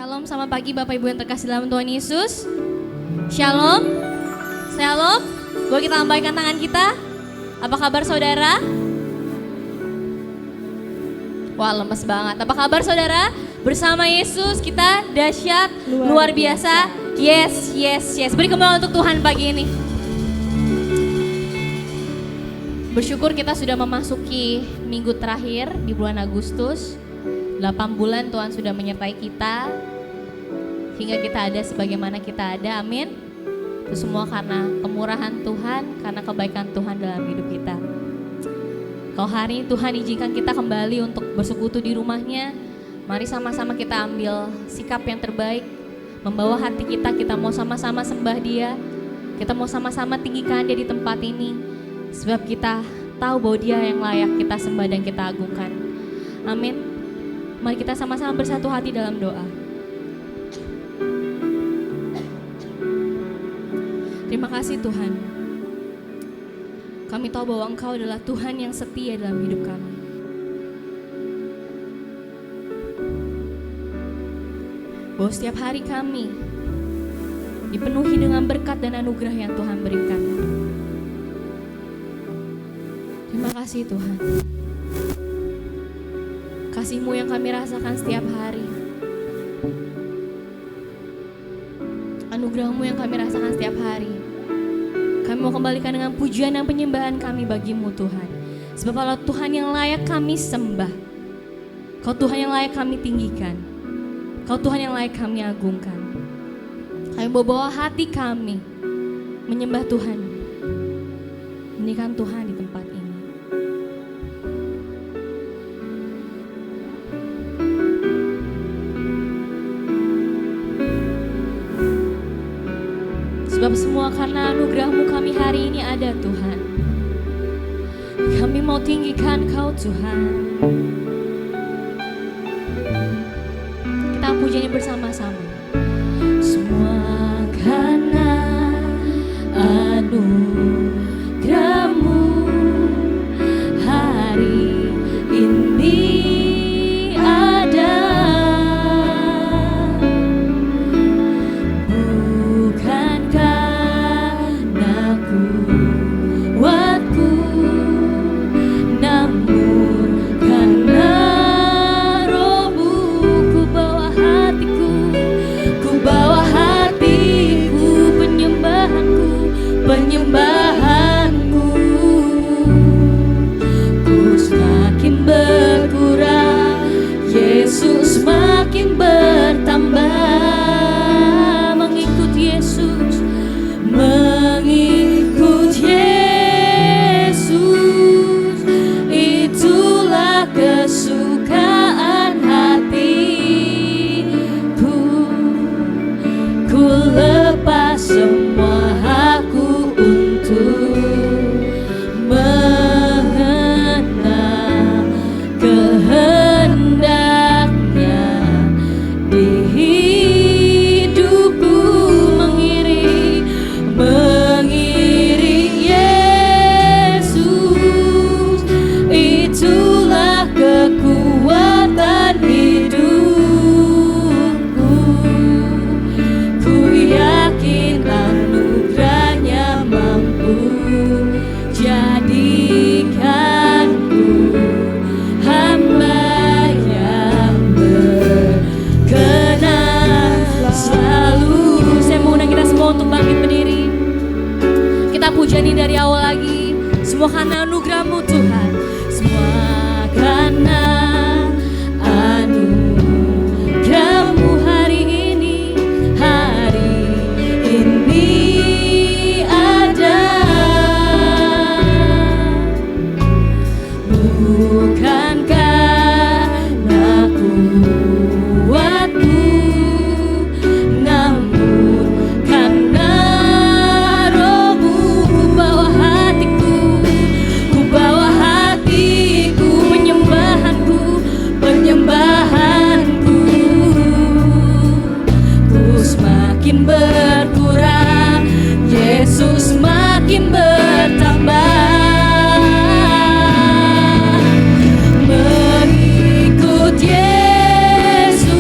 Shalom, selamat pagi Bapak Ibu yang terkasih dalam Tuhan Yesus. Shalom, shalom. Boleh kita lambaikan tangan kita? Apa kabar saudara? Wah, lemes banget. Apa kabar saudara? Bersama Yesus kita dahsyat, luar biasa. Yes, yes, yes. Beri kembali untuk Tuhan pagi ini. Bersyukur kita sudah memasuki minggu terakhir di bulan Agustus. 8 bulan Tuhan sudah menyertai kita hingga kita ada sebagaimana kita ada, amin. Itu semua karena kemurahan Tuhan, karena kebaikan Tuhan dalam hidup kita. Kalau hari ini Tuhan izinkan kita kembali untuk bersekutu di rumahnya, mari sama-sama kita ambil sikap yang terbaik, membawa hati kita, kita mau sama-sama sembah Dia, kita mau sama-sama tinggikan Dia di tempat ini, sebab kita tahu bahwa Dia yang layak kita sembah dan kita agungkan, amin. Mari kita sama-sama bersatu hati dalam doa. Terima kasih Tuhan. Kami tahu bahwa Engkau adalah Tuhan yang setia dalam hidup kami. Bahwa setiap hari kami dipenuhi dengan berkat dan anugerah yang Tuhan berikan. Terima kasih Tuhan. Kasih-Mu yang kami rasakan setiap hari, anugerah-Mu yang kami rasakan setiap hari. Kami mau kembalikan dengan pujian dan penyembahan kami bagi-Mu Tuhan. Sebab kalau Tuhan yang layak kami sembah, Kau Tuhan yang layak kami tinggikan, Kau Tuhan yang layak kami agungkan. Kami bawa hati kami menyembah Tuhan, meninggikan Tuhan di tempat ini. Sebab semua karena anugerah-Mu kami hari ini ada Tuhan. Kami mau tinggikan Kau Tuhan. Kita pujinya bersama-sama. Semua karena anugerah-Mu hari ini ada. Penyembahanku, ku semakin berkurang, Yesus makin bertambah. Mengikut Yesus, mengikut Yesus, itulah kesukaan hatiku. Ku lepas semua hakku mengenal kehendaknya di hidupku, mengiring Yesus, itulah kekuatan hidupku. Ku yakin anugerahnya mampu jadikanku hamba yang berkenan selalu. Saya mau undang kita semua untuk bangkit berdiri. Kita pujani dari awal lagi. Semua karena anugerah-Mu Tuhan. Semua karena anugerah-Mu hari ini. Hari ini ada. Bukan karena kuatku, namun karena Roh-Mu. Ku bawa hatiku, penyembahanku, ku semakin berkurang, Yesus makin bertambah. Mengikut Yesus,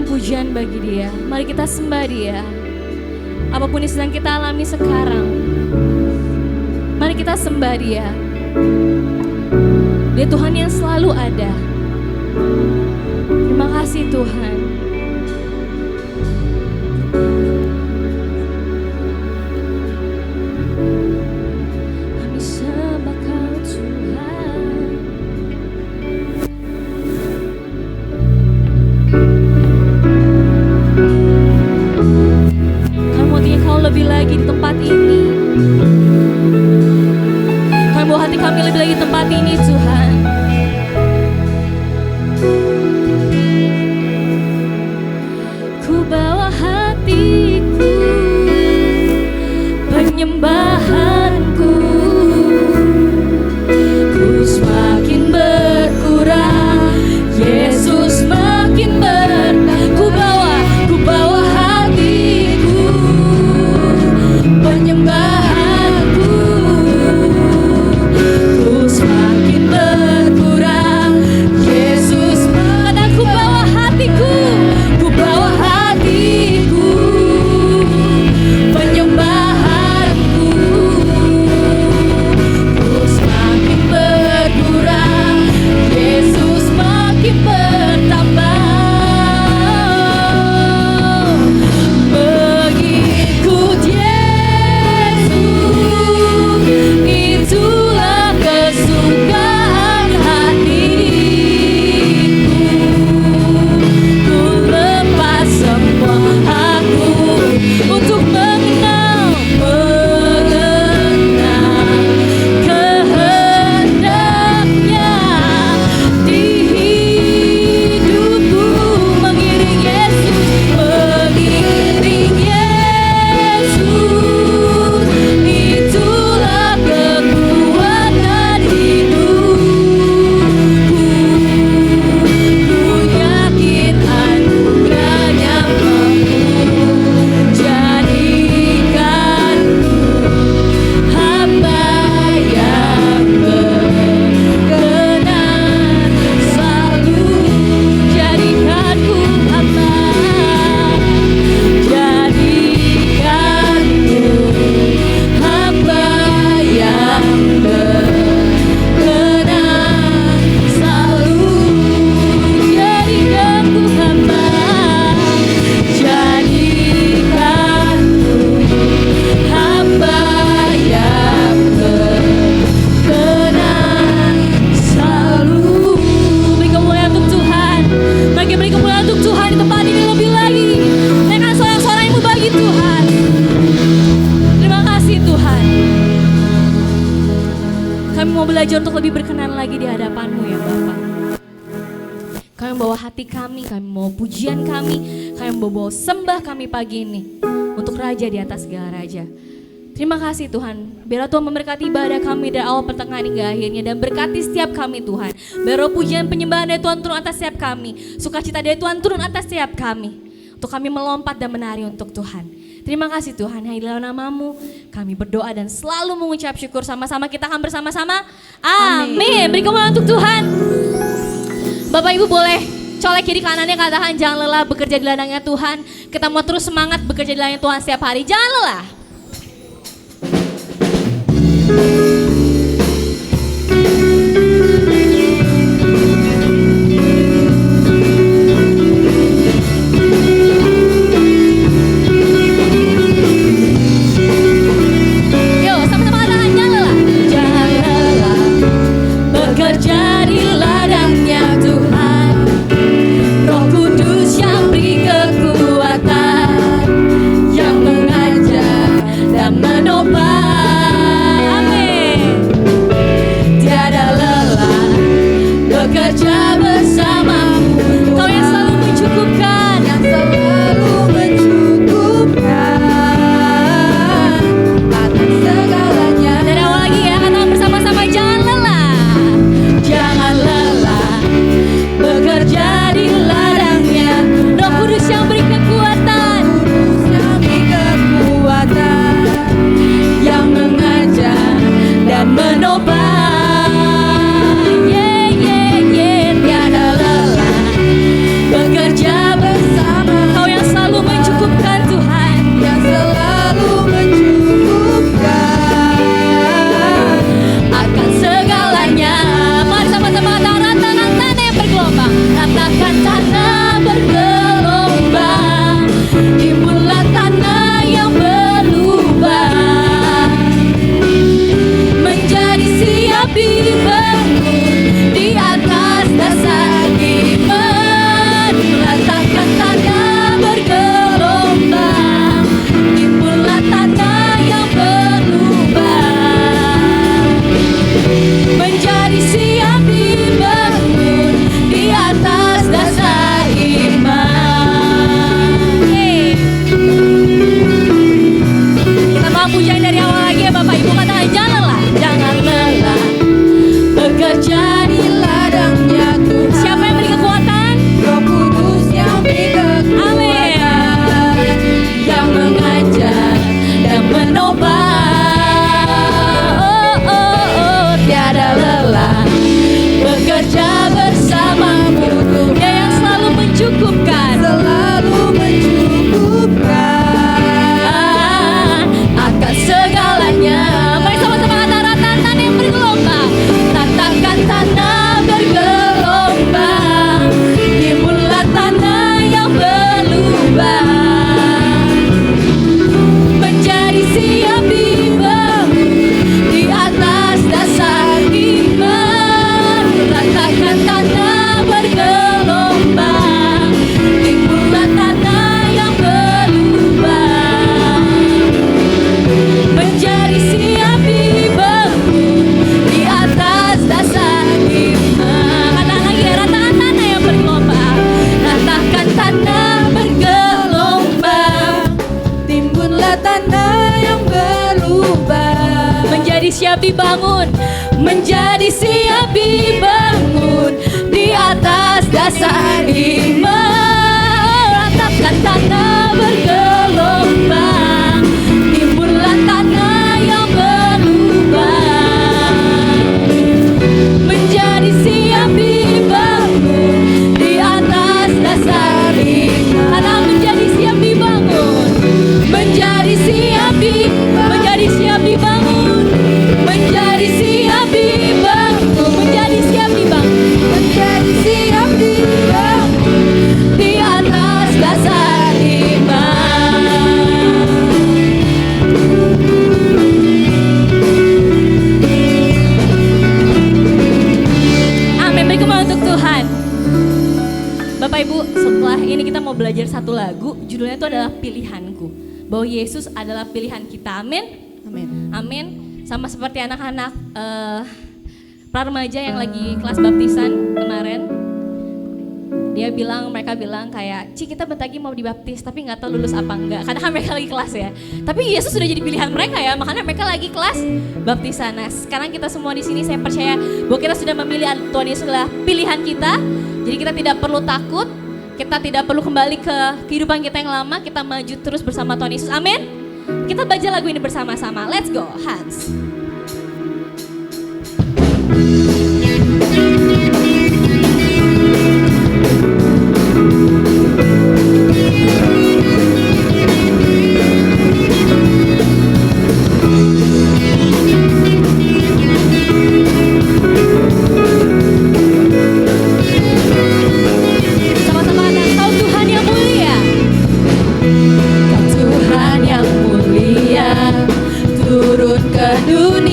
nyanyikan pujian bagi Dia. Mari kita sembah Dia. Apapun yang sedang kita alami sekarang, mari kita sembah Dia. Dia Tuhan yang selalu ada. Terima kasih Tuhan. Kami sembah Kau Tuhan. Kami mau tinggal Kau lebih lagi di tempat ini. Kami bawa hati kami lebih lagi di tempat ini Tuhan. Ku bawa hatiku, penyembahanku, ku semakin berkurang, Yesus makin bertambah. Ku bawa hatiku, penyembahanku, ku semakin berkurang, Yesus. Kadang ku bawa hatiku, penyembahanku, ku semakin berkurang, Yesus makin bertambah. Mengikut Yesus, itulah kesukaan hatiku. Ku lepas semua aku untuk mengenal kehendaknya di hidupku. Mengiring Yesus, itulah kekuatan hidupku. Ku yakin anugerahnya mampu jadikanku hamba yang berkenan, selalu jadikanku hamba, jadikanku hamba yang berkenan, selalu jadikanku hamba, jadikanku hamba yang berkenan, selalu. Beri kemuliaan untuk Tuhan. Bagi beri kemuliaan untuk Tuhan di tempat ini lebih lagi. Dengan sorak-sorakmu bagi Tuhan. Terima kasih Tuhan. Kami mau belajar untuk lebih berkenan lagi di hadapan-Mu ya Bapa. Kami membawa hati kami membawa pujian kami membawa sembah kami pagi ini untuk Raja di atas segala Raja. Terima kasih Tuhan. Biarlah Tuhan memberkati ibadah kami dari awal pertengahan hingga akhirnya, dan berkati setiap kami Tuhan. Biarlah pujian penyembahan dari Tuhan turun atas setiap kami, sukacita dari Tuhan turun atas setiap kami, untuk kami melompat dan menari untuk Tuhan. Terima kasih Tuhan. Hanya dalam nama-Mu kami berdoa dan selalu mengucap syukur. Sama-sama kita akan bersama-sama. Amin. Beri kemuliaan untuk Tuhan. Bapak Ibu boleh colek kiri kanannya, katakan jangan lelah bekerja di ladangnya Tuhan. Kita mau terus semangat bekerja di ladangnya Tuhan setiap hari. Jangan lelah. Yuk sama-sama katakan jangan lelah. Jangan lelah bekerja di ladangnya Tuhan. Roh Kudus yang beri kekuatan, yang mengajar dan menopang. Amin. selalu mencukupkan akan segalanya. Mari sama-sama kata ratakan yang bergelombang. Ratakan tanah bergelombang, timbullah tanah yang berlubang, menjadi siap dibangun di atas dasar iman. Ratakan tanah bergelombang, timbullah tanah yang berlubang, menjadi siap dibangun di atas dasar iman. Kata lagi ya, ratakan tanah yang bergelombang. Ratakan tanah bergelombang, timbunlah tanah yang berlubang, menjadi siap dibangun, menjadi siap dibangun di atas dasar iman. Ratakan tanah bergelombang, timbullah tanah yang berlubang, menjadi siap dibangun di atas dasar iman. Karena menjadi siap dibangun, menjadi siap menjadi siap dibangun, menjadi siap dibangun, menjadi siap dibangun, menjadi siap dibangun di atas dasar iman. Amin. Beri kembali untuk Tuhan. Bapak Ibu, setelah ini kita mau belajar satu lagu, judulnya itu adalah Pilihanku. Bahwa Yesus adalah pilihan kita. Amin. Amin. Amin. Sama seperti anak-anak remaja yang lagi kelas baptisan kemarin. Mereka bilang kayak, Ci kita bentar lagi mau dibaptis tapi gak tahu lulus apa enggak. Karena mereka lagi kelas ya. Tapi Yesus sudah jadi pilihan mereka ya, makanya mereka lagi kelas baptisan. Nah sekarang kita semua di sini saya percaya bahwa kita sudah memilih Tuhan Yesus adalah pilihan kita. Jadi kita tidak perlu takut, kita tidak perlu kembali ke kehidupan kita yang lama, kita maju terus bersama Tuhan Yesus. Amin. Kita baca lagu ini bersama-sama. Let's go, Hans. Sama-sama kata, Kau Tuhan yang mulia. Kau Tuhan yang mulia, turun ke dunia.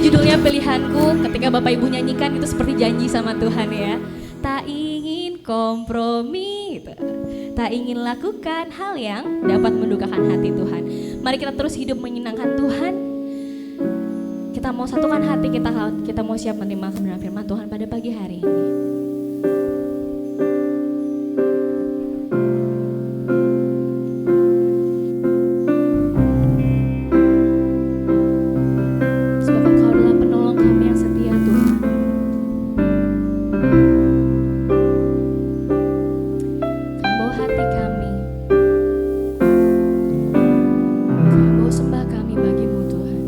judulnya Pilihanku. Ketika Bapak Ibu nyanyikan itu seperti janji sama Tuhan ya. Tak ingin kompromi gitu. Tak ingin lakukan hal yang dapat mendukakan hati Tuhan. Mari kita terus hidup menyenangkan Tuhan. Kita mau satukan hati kita mau siap menerima kebenaran firman Tuhan pada pagi hari ini. Sebab Engkau adalah penolong kami yang setia Tuhan. Kami bawa hati kami, kami bawa sembah kami bagimu Tuhan.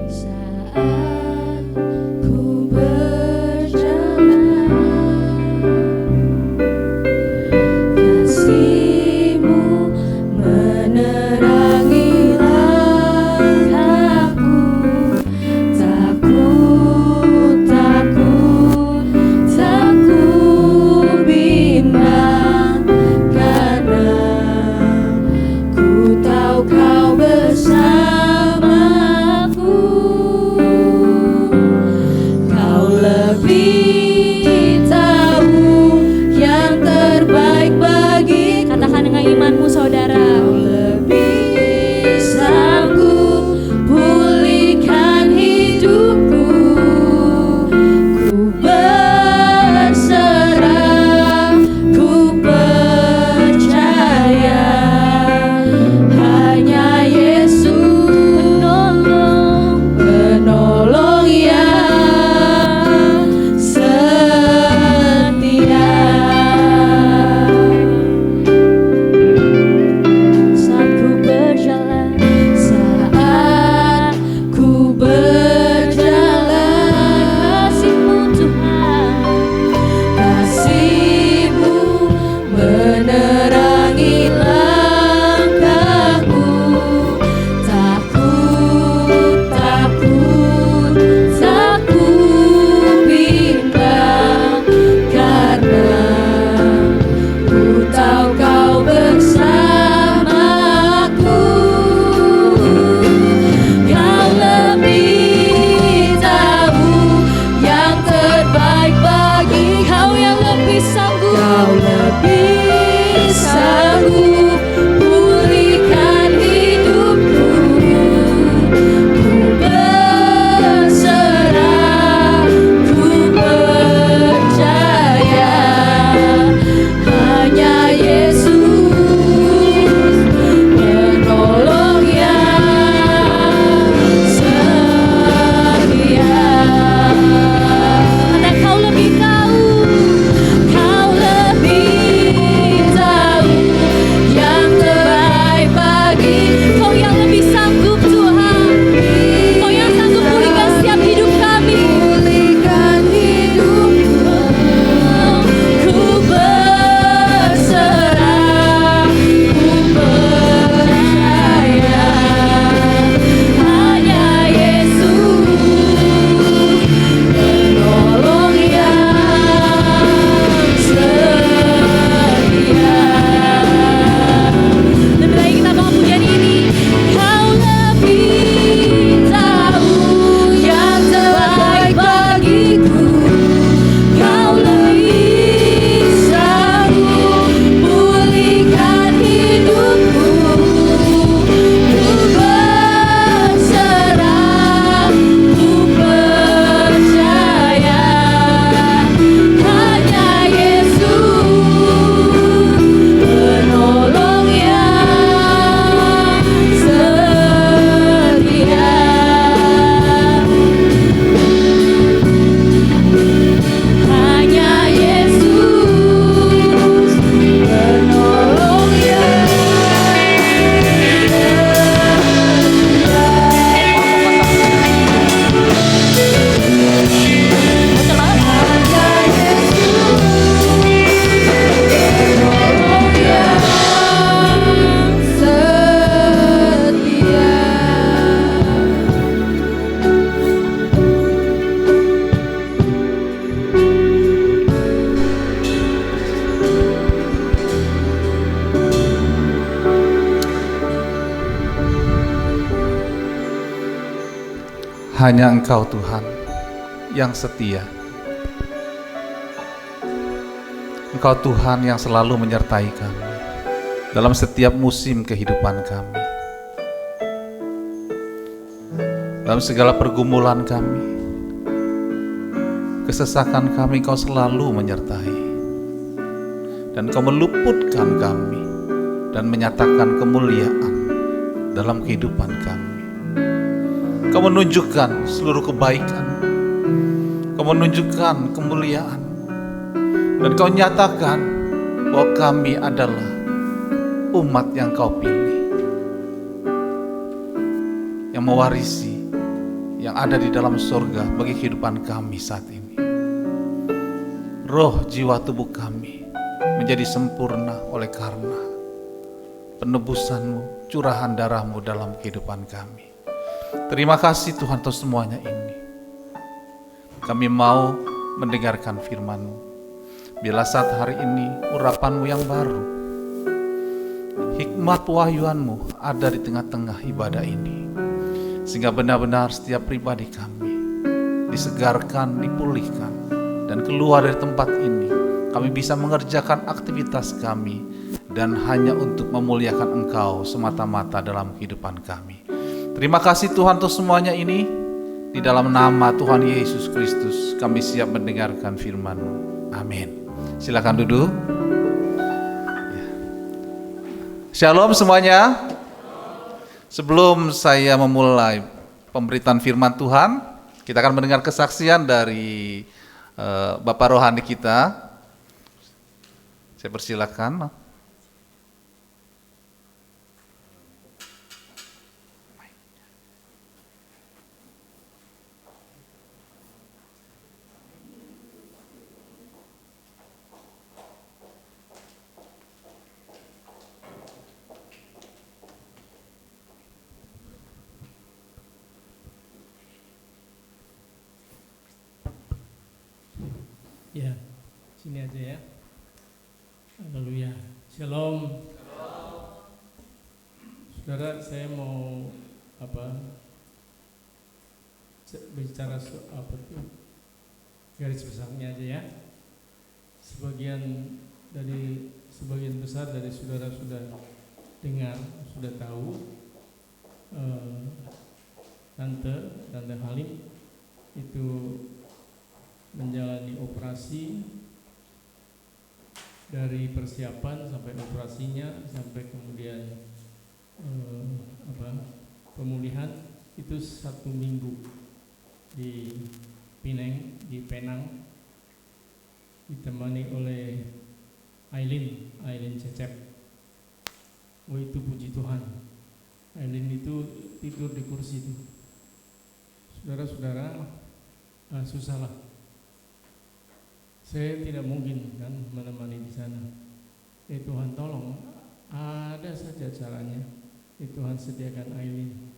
Saat Hanya Engkau Tuhan yang setia. Engkau Tuhan yang selalu menyertai kami dalam setiap musim kehidupan kami. Dalam segala pergumulan kami, kesesakan kami, Kau selalu menyertai. Dan Kau meluputkan kami dan menyatakan kemuliaan dalam kehidupan kami. Kau menunjukkan seluruh kebaikan, Kau menunjukkan kemuliaan, dan Kau nyatakan bahwa kami adalah umat yang Kau pilih, yang mewarisi yang ada di dalam surga bagi kehidupan kami saat ini. Roh, jiwa, tubuh kami menjadi sempurna oleh karena penebusan-Mu, curahan darah-Mu dalam kehidupan kami. Terima kasih Tuhan atas semuanya ini. Kami mau mendengarkan firman-Mu. Bila saat hari ini urapan-Mu yang baru, hikmat pewahyuan-Mu ada di tengah-tengah ibadah ini, sehingga benar-benar setiap pribadi kami disegarkan, dipulihkan, dan keluar dari tempat ini kami bisa mengerjakan aktivitas kami dan hanya untuk memuliakan Engkau semata-mata dalam kehidupan kami. Terima kasih Tuhan untuk semuanya ini. Di dalam nama Tuhan Yesus Kristus kami siap mendengarkan firman-Mu. Amin. Silakan duduk. Shalom semuanya. Sebelum saya memulai pemberitaan firman Tuhan, kita akan mendengar kesaksian dari Bapak Rohani kita. Saya persilakan. Ya, sini aja ya. Haleluya. Shalom. Saudara, saya mau bicara apa tuh? Garis besarnya aja ya. Sebagian besar dari saudara sudah dengar, sudah tahu. Tante Halim itu menjalani operasi, dari persiapan sampai operasinya sampai kemudian pemulihan itu 1 minggu di Penang, ditemani oleh Aileen Cecep. Oh, itu puji Tuhan. Aileen itu tidur di kursi itu. Saudara-saudara, susahlah. Saya tidak mungkin kan menemani di sana. Tuhan tolong, ada saja caranya. Tuhan sediakan Aileen.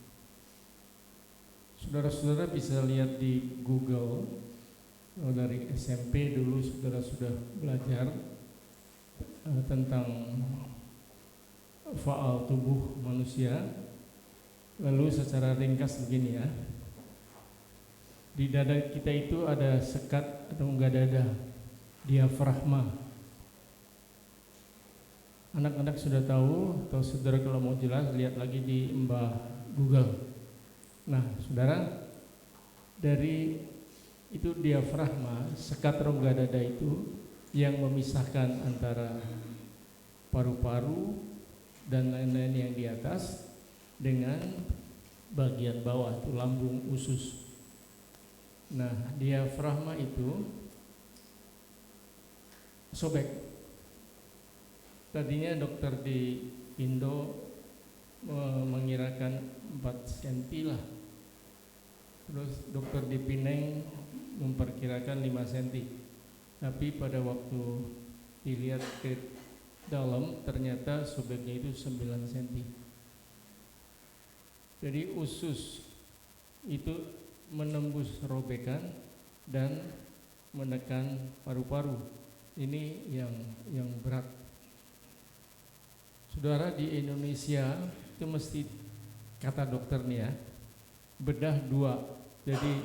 Saudara-saudara bisa lihat di Google, dari SMP dulu saudara sudah belajar tentang faal tubuh manusia. Lalu secara ringkas begini ya, di dada kita itu ada sekat atau enggak dada, diafragma. Anak-anak sudah tahu, atau saudara kalau mau jelas lihat lagi di Mbah Google. Nah, saudara, dari itu diafragma, sekat rongga dada itu yang memisahkan antara paru-paru dan lain-lain yang di atas dengan bagian bawah itu lambung usus. Nah, diafragma itu sobek. Tadinya dokter di Indo mengirakan 4 cm lah. Terus dokter di Penang memperkirakan 5 cm. Tapi pada waktu dilihat ke dalam ternyata sobeknya itu 9 cm. Jadi usus itu menembus robekan dan menekan paru-paru. Ini yang berat. Saudara, di Indonesia itu mesti, kata dokter nih ya, bedah 2. Jadi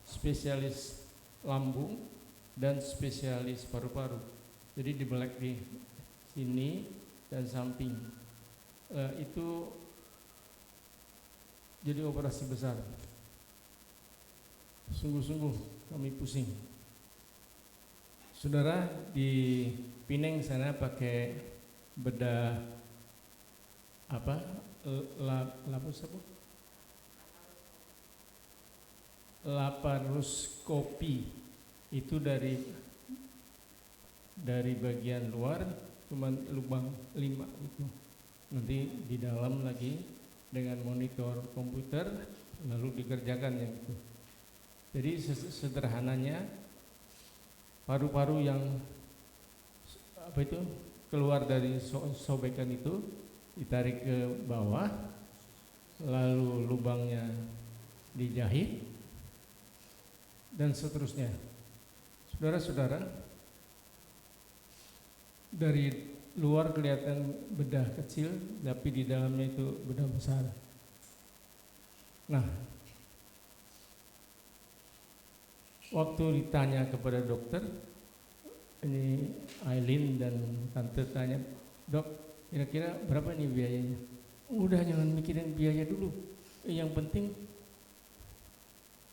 spesialis lambung dan spesialis paru-paru. Jadi dibelek di sini dan samping. Itu jadi operasi besar. Sungguh-sungguh kami pusing. Saudara, di Pineng sana pakai bedah laparoskopi. Itu dari bagian luar cuma lubang 5 itu. Nanti di dalam lagi dengan monitor komputer lalu dikerjakan yang itu. Jadi sederhananya paru-paru yang keluar dari sobekan itu ditarik ke bawah, lalu lubangnya dijahit dan seterusnya. Saudara-saudara, dari luar kelihatan bedah kecil, tapi di dalamnya itu bedah besar. Nah, waktu ditanya kepada dokter, ini Aileen dan tante tanya, dok, kira-kira berapa nih biayanya? Udah, jangan mikirin biaya dulu. Yang penting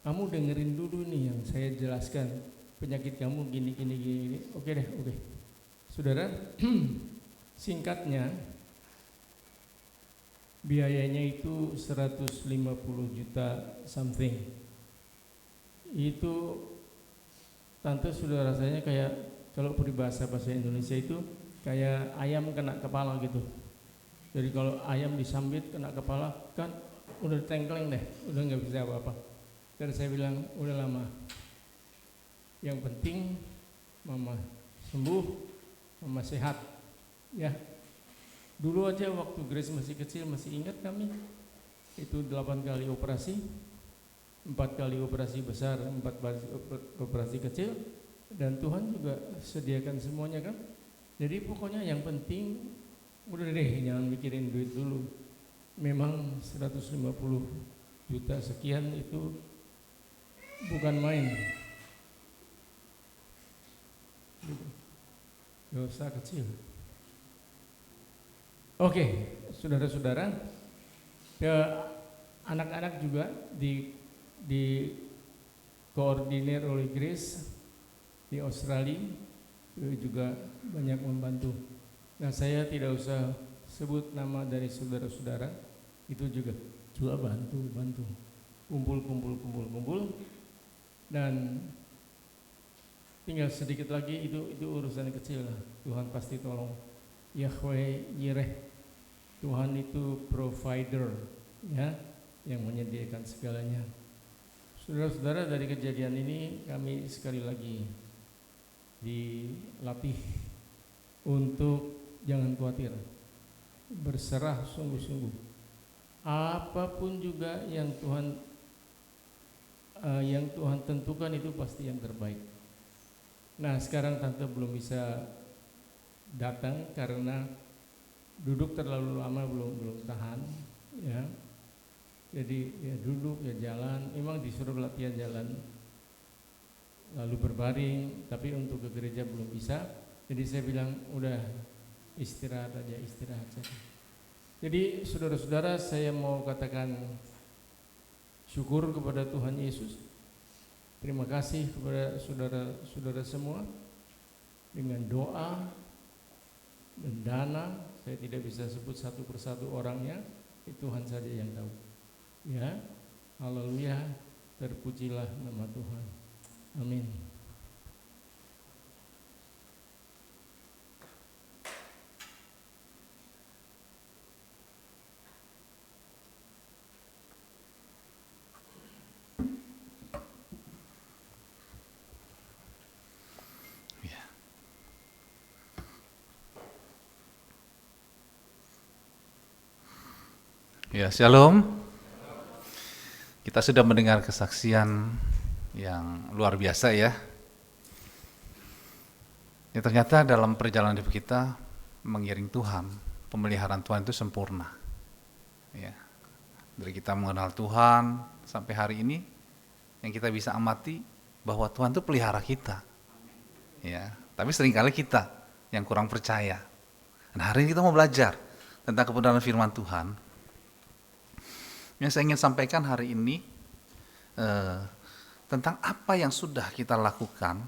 kamu dengerin dulu nih yang saya jelaskan. Penyakit kamu gini. Oke deh, oke. Saudara, singkatnya biayanya itu 150 juta something. Itu tante sudah rasanya kayak, kalau peribahasa bahasa Indonesia itu kayak ayam kena kepala gitu. Jadi kalau ayam disambit kena kepala kan udah tengkleng deh, udah nggak bisa apa-apa. Dan saya bilang udah lama. Yang penting mama sembuh, mama sehat, ya. Dulu aja waktu Grace masih kecil, masih ingat kami itu 8 kali operasi, 4 kali operasi besar, 4 kali operasi kecil, dan Tuhan juga sediakan semuanya kan. Jadi pokoknya yang penting udah deh, jangan mikirin duit dulu. Memang 150 juta sekian itu bukan main. Dosa kecil. Oke, saudara-saudara, anak-anak juga di koordinir oleh Grace di Australia juga banyak membantu. Nah, saya tidak usah sebut nama dari saudara-saudara, itu juga bantu, kumpul, dan tinggal sedikit lagi itu urusan kecil lah. Tuhan pasti tolong. Yahweh Yireh, Tuhan itu provider, ya, yang menyediakan segalanya. Saudara-saudara, dari kejadian ini kami sekali lagi dilatih untuk jangan khawatir, berserah sungguh-sungguh. Apapun juga yang Tuhan tentukan itu pasti yang terbaik. Nah, sekarang tante belum bisa datang karena duduk terlalu lama, belum tahan, ya. Jadi ya duduk, ya jalan, memang disuruh latihan jalan, lalu berbaring, tapi untuk ke gereja belum bisa. Jadi saya bilang udah istirahat aja. Jadi saudara-saudara, saya mau katakan syukur kepada Tuhan Yesus. Terima kasih kepada saudara-saudara semua. Dengan doa dan dana, saya tidak bisa sebut satu persatu orangnya, itu Tuhan saja yang tahu. Ya, haleluya, terpujilah nama Tuhan. Amin. Ya, shalom. Kita sudah mendengar kesaksian yang luar biasa ya. Ya, ternyata dalam perjalanan hidup kita mengiring Tuhan, pemeliharaan Tuhan itu sempurna. Ya. Dari kita mengenal Tuhan sampai hari ini, yang kita bisa amati bahwa Tuhan itu pelihara kita. Ya, tapi seringkali kita yang kurang percaya. Dan hari ini kita mau belajar tentang kebenaran firman Tuhan. Yang saya ingin sampaikan hari ini tentang apa yang sudah kita lakukan,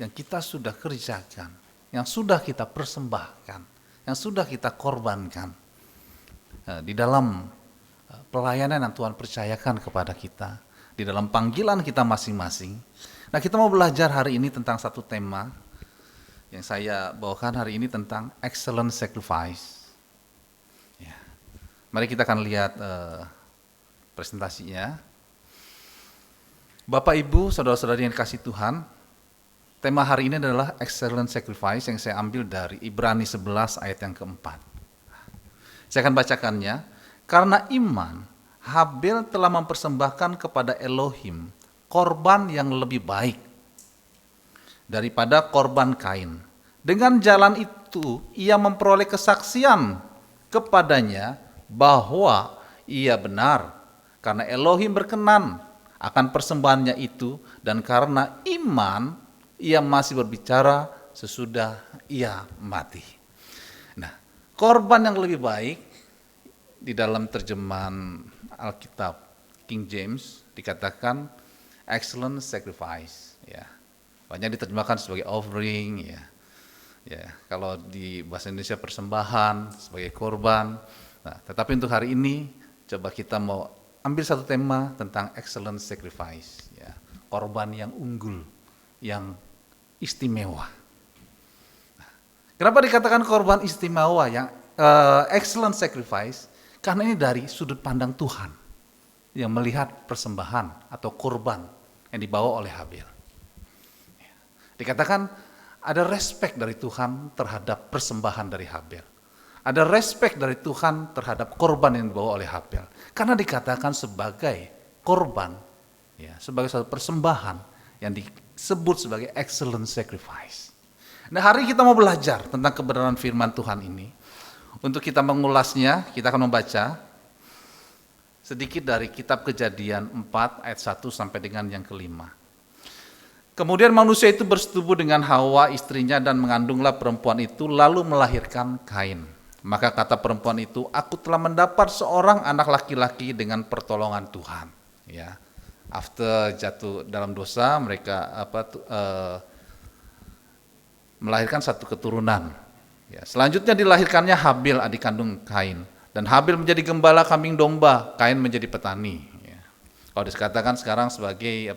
yang kita sudah kerjakan, yang sudah kita persembahkan, yang sudah kita korbankan di dalam pelayanan yang Tuhan percayakan kepada kita, di dalam panggilan kita masing-masing. Nah, kita mau belajar hari ini tentang satu tema yang saya bawakan hari ini tentang excellent sacrifice. Ya. Mari kita akan lihat presentasinya. Bapak, Ibu, saudara-saudari yang kasih Tuhan, tema hari ini adalah excellent sacrifice yang saya ambil dari Ibrani 11 ayat yang keempat. Saya akan bacakannya. Karena iman, Habel telah mempersembahkan kepada Elohim korban yang lebih baik daripada korban Kain. Dengan jalan itu ia memperoleh kesaksian kepadanya bahwa ia benar, karena Elohim berkenan akan persembahannya itu, dan karena iman ia masih berbicara sesudah ia mati. Nah, korban yang lebih baik di dalam terjemahan Alkitab King James dikatakan excellent sacrifice, ya. Banyak diterjemahkan sebagai offering, ya. Ya, kalau di bahasa Indonesia persembahan sebagai korban. Nah, tetapi untuk hari ini coba kita mau ambil satu tema tentang excellent sacrifice, ya. Korban yang unggul, yang istimewa. Nah, kenapa dikatakan korban istimewa yang excellent sacrifice? Karena ini dari sudut pandang Tuhan yang melihat persembahan atau korban yang dibawa oleh Habel. Dikatakan ada respect dari Tuhan terhadap persembahan dari Habel. Ada respect dari Tuhan terhadap korban yang dibawa oleh Habel. Karena dikatakan sebagai korban, ya, sebagai suatu persembahan yang disebut sebagai excellent sacrifice. Nah, hari ini kita mau belajar tentang kebenaran firman Tuhan ini. Untuk kita mengulasnya, kita akan membaca sedikit dari kitab Kejadian 4 ayat 1 sampai dengan yang kelima. Kemudian manusia itu bersetubuh dengan Hawa istrinya dan mengandunglah perempuan itu lalu melahirkan Kain. Maka kata perempuan itu, aku telah mendapat seorang anak laki-laki dengan pertolongan Tuhan. Ya, after jatuh dalam dosa mereka melahirkan satu keturunan. Ya, selanjutnya dilahirkannya Habel adik kandung Kain. Dan Habel menjadi gembala kambing domba, Kain menjadi petani. Ya. Kalau dikatakan sekarang sebagai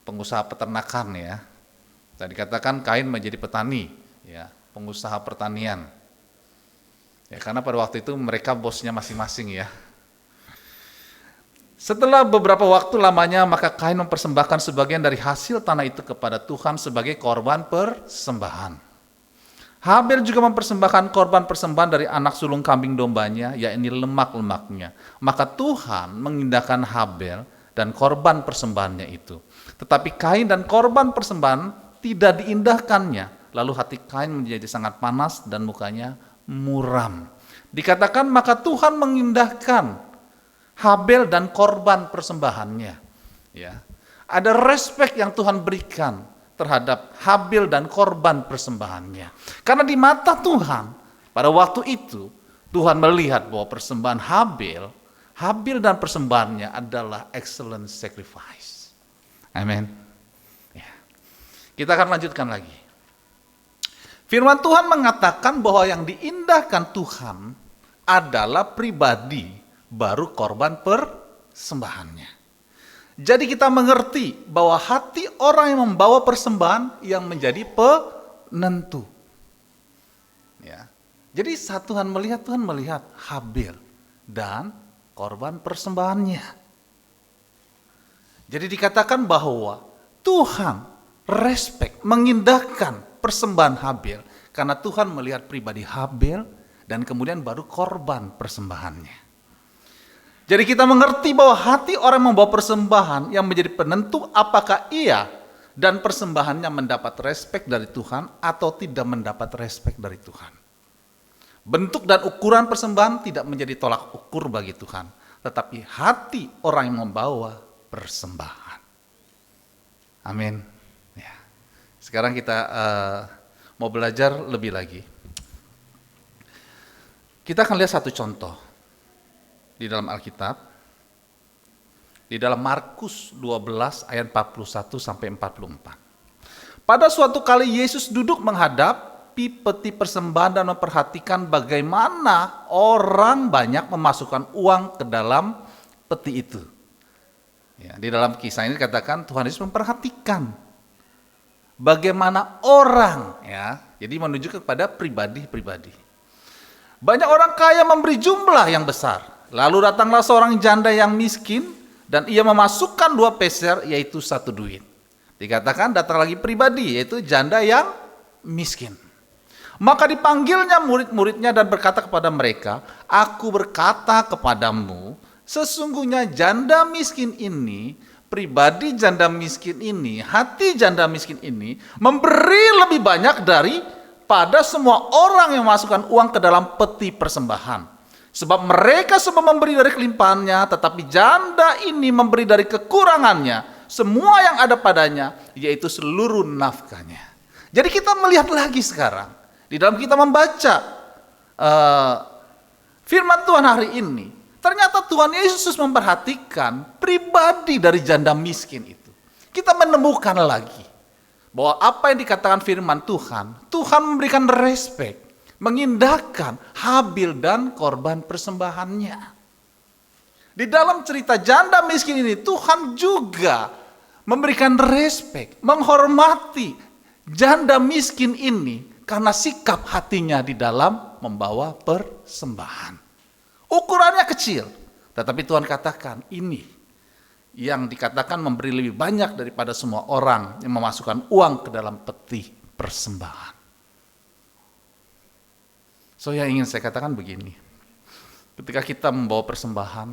pengusaha peternakan, ya. Dan dikatakan Kain menjadi petani, ya, pengusaha pertanian. Ya, karena pada waktu itu mereka bosnya masing-masing, ya. Setelah beberapa waktu lamanya, maka Kain mempersembahkan sebagian dari hasil tanah itu kepada Tuhan sebagai korban persembahan. Habel juga mempersembahkan korban persembahan dari anak sulung kambing dombanya, yakni lemak-lemaknya. Maka Tuhan mengindahkan Habel dan korban persembahannya itu. Tetapi Kain dan korban persembahan tidak diindahkannya. Lalu hati Kain menjadi sangat panas dan mukanya muram. Dikatakan maka Tuhan mengindahkan Habel dan korban persembahannya. Ya. Ada respect yang Tuhan berikan terhadap Habel dan korban persembahannya. Karena di mata Tuhan, pada waktu itu, Tuhan melihat bahwa persembahan Habel dan persembahannya adalah excellent sacrifice. Amin. Ya. Kita akan lanjutkan lagi. Firman Tuhan mengatakan bahwa yang diindahkan Tuhan adalah pribadi, baru korban persembahannya. Jadi kita mengerti bahwa hati orang yang membawa persembahan yang menjadi penentu. Ya. Jadi saat Tuhan melihat Habel dan korban persembahannya. Jadi dikatakan bahwa Tuhan respect, mengindahkan persembahan Habel karena Tuhan melihat pribadi Habel dan kemudian baru korban persembahannya. Jadi kita mengerti bahwa hati orang membawa persembahan yang menjadi penentu apakah ia dan persembahannya mendapat respek dari Tuhan atau tidak mendapat respek dari Tuhan. Bentuk dan ukuran persembahan tidak menjadi tolak ukur bagi Tuhan. tetapi hati orang yang membawa persembahan. Amin. Ya. Sekarang kita mau belajar lebih lagi. Kita akan lihat satu contoh di dalam Alkitab, di dalam Markus 12 ayat 41 sampai 44. Pada suatu kali Yesus duduk menghadapi peti persembahan dan memperhatikan bagaimana orang banyak memasukkan uang ke dalam peti itu. Ya, di dalam kisah ini dikatakan Tuhan Yesus memperhatikan bagaimana orang, ya, jadi menunjuk kepada pribadi-pribadi. Banyak orang kaya memberi jumlah yang besar. Lalu datanglah seorang janda yang miskin dan ia memasukkan 2 peser, yaitu 1 duit. Dikatakan datang lagi pribadi, yaitu janda yang miskin. Maka dipanggilnya murid-muridnya dan berkata kepada mereka, "Aku berkata kepadamu, sesungguhnya janda miskin ini, pribadi janda miskin ini, hati janda miskin ini memberi lebih banyak daripada semua orang yang memasukkan uang ke dalam peti persembahan. Sebab mereka semua memberi dari kelimpahannya, tetapi janda ini memberi dari kekurangannya, semua yang ada padanya, yaitu seluruh nafkahnya." Jadi kita melihat lagi sekarang, di dalam kita membaca firman Tuhan hari ini, ternyata Tuhan Yesus memperhatikan pribadi dari janda miskin itu. Kita menemukan lagi bahwa apa yang dikatakan firman Tuhan, Tuhan memberikan respek, mengindahkan Habil dan korban persembahannya. Di dalam cerita janda miskin ini, Tuhan juga memberikan respek, menghormati janda miskin ini karena sikap hatinya di dalam membawa persembahan. Ukurannya kecil, tetapi Tuhan katakan ini yang dikatakan memberi lebih banyak daripada semua orang yang memasukkan uang ke dalam peti persembahan. So yang ingin saya katakan begini, ketika kita membawa persembahan,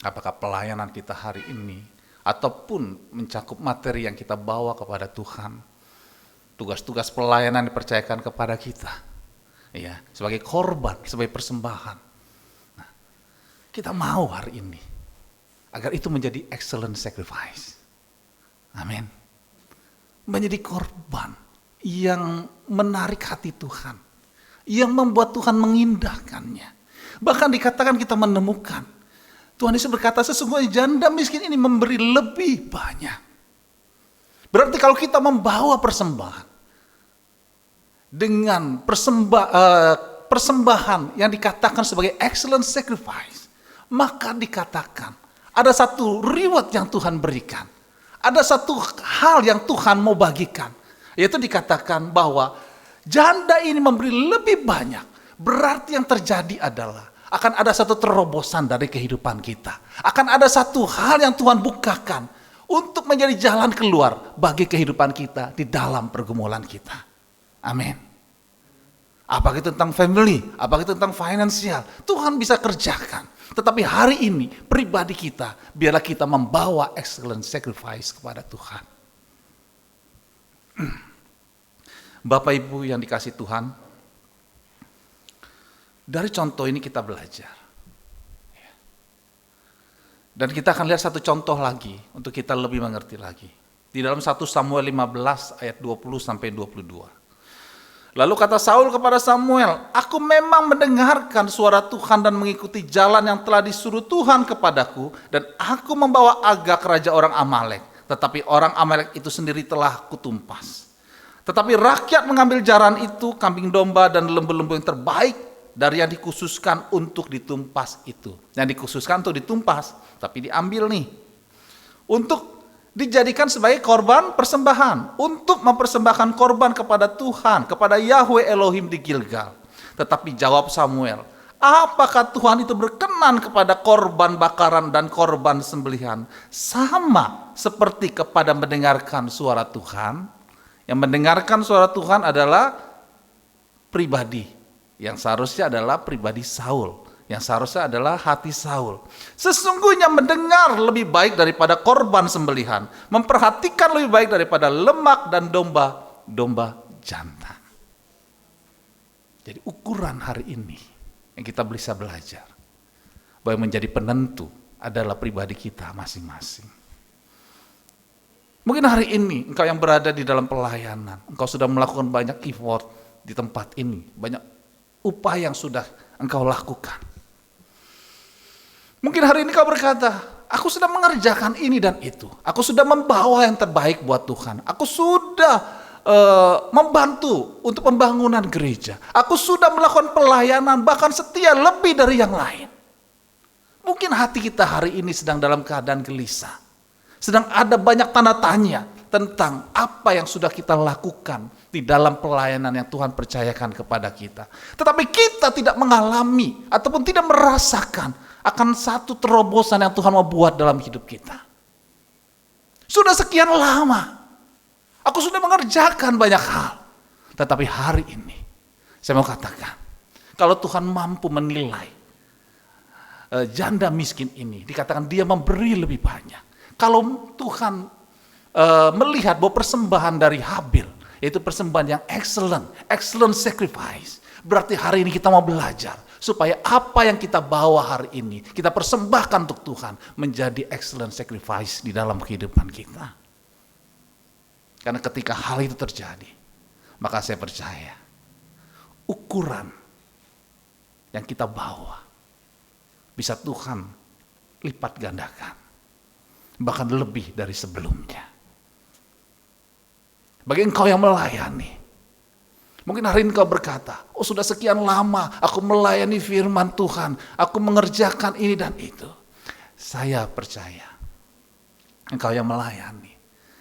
apakah pelayanan kita hari ini, ataupun mencakup materi yang kita bawa kepada Tuhan, tugas-tugas pelayanan dipercayakan kepada kita, ya, sebagai korban, sebagai persembahan. Nah, kita mau hari ini agar itu menjadi excellent sacrifice. Amin. Menjadi korban yang menarik hati Tuhan, yang membuat Tuhan mengindahkannya. Bahkan dikatakan kita menemukan, Tuhan Yesus berkata, sesungguhnya janda miskin ini memberi lebih banyak. Berarti kalau kita membawa persembahan dengan persembahan yang dikatakan sebagai excellent sacrifice, maka dikatakan ada satu reward yang Tuhan berikan. Ada satu hal yang Tuhan mau bagikan. Yaitu dikatakan bahwa janda ini memberi lebih banyak. Berarti yang terjadi adalah akan ada satu terobosan dari kehidupan kita. Akan ada satu hal yang Tuhan bukakan untuk menjadi jalan keluar bagi kehidupan kita di dalam pergumulan kita. Amin. Apakah itu tentang family, apakah itu tentang finansial, Tuhan bisa kerjakan. Tetapi hari ini pribadi kita, biarlah kita membawa excellent sacrifice kepada Tuhan. Bapak Ibu yang dikasih Tuhan, dari contoh ini kita belajar. Dan kita akan lihat satu contoh lagi untuk kita lebih mengerti lagi. Di dalam 1 Samuel 15 ayat 20 sampai 22. Lalu kata Saul kepada Samuel, "Aku memang mendengarkan suara Tuhan dan mengikuti jalan yang telah disuruh Tuhan kepadaku, dan aku membawa Agag raja orang Amalek, tetapi orang Amalek itu sendiri telah kutumpas. Tetapi rakyat mengambil jaran itu, kambing domba dan lembu-lembu yang terbaik dari yang dikhususkan untuk ditumpas itu." Yang dikhususkan untuk ditumpas, tapi diambil nih, untuk dijadikan sebagai korban persembahan, untuk mempersembahkan korban kepada Tuhan, kepada Yahweh Elohim di Gilgal. Tetapi jawab Samuel, "Apakah Tuhan itu berkenan kepada korban bakaran dan korban sembelihan sama seperti kepada mendengarkan suara Tuhan?" Yang mendengarkan suara Tuhan adalah pribadi, yang seharusnya adalah pribadi Saul, yang seharusnya adalah hati Saul. Sesungguhnya mendengar lebih baik daripada korban sembelihan, memperhatikan lebih baik daripada lemak dan domba jantan. Jadi ukuran hari ini yang kita bisa belajar bahwa yang menjadi penentu adalah pribadi kita masing-masing. Mungkin hari ini engkau yang berada di dalam pelayanan, engkau sudah melakukan banyak effort di tempat ini, banyak upaya yang sudah engkau lakukan. Mungkin hari ini kau berkata, aku sudah mengerjakan ini dan itu, aku sudah membawa yang terbaik buat Tuhan, aku sudah membantu untuk pembangunan gereja. Aku sudah melakukan pelayanan bahkan setia lebih dari yang lain. Mungkin hati kita hari ini sedang dalam keadaan gelisah. Sedang ada banyak tanda tanya tentang apa yang sudah kita lakukan di dalam pelayanan yang Tuhan percayakan kepada kita. Tetapi kita tidak mengalami ataupun tidak merasakan akan satu terobosan yang Tuhan mau buat dalam hidup kita. Sudah sekian lama aku sudah mengerjakan banyak hal, tetapi hari ini saya mau katakan, kalau Tuhan mampu menilai janda miskin ini, dikatakan dia memberi lebih banyak. Kalau Tuhan melihat bahwa persembahan dari Habil, yaitu persembahan yang excellent sacrifice, berarti hari ini kita mau belajar supaya apa yang kita bawa hari ini, kita persembahkan untuk Tuhan menjadi excellent sacrifice di dalam kehidupan kita. Karena ketika hal itu terjadi, maka saya percaya ukuran yang kita bawa bisa Tuhan lipat gandakan, bahkan lebih dari sebelumnya. Bagi engkau yang melayani, mungkin hari ini kau berkata, oh sudah sekian lama aku melayani firman Tuhan, aku mengerjakan ini dan itu. Saya percaya engkau yang melayani,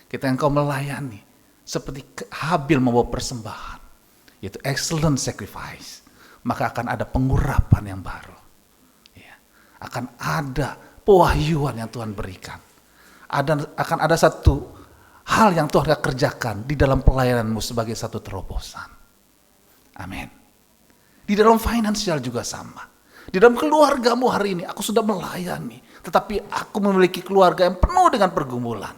kita yang kau melayani, seperti Habil membawa persembahan, yaitu excellent sacrifice, maka akan ada pengurapan yang baru. Ya, akan ada pewahyuan yang Tuhan berikan. Akan ada satu hal yang Tuhan akan kerjakan di dalam pelayananmu sebagai satu terobosan. Amin. Di dalam finansial juga sama. Di dalam keluargamu hari ini, aku sudah melayani, tetapi aku memiliki keluarga yang penuh dengan pergumulan.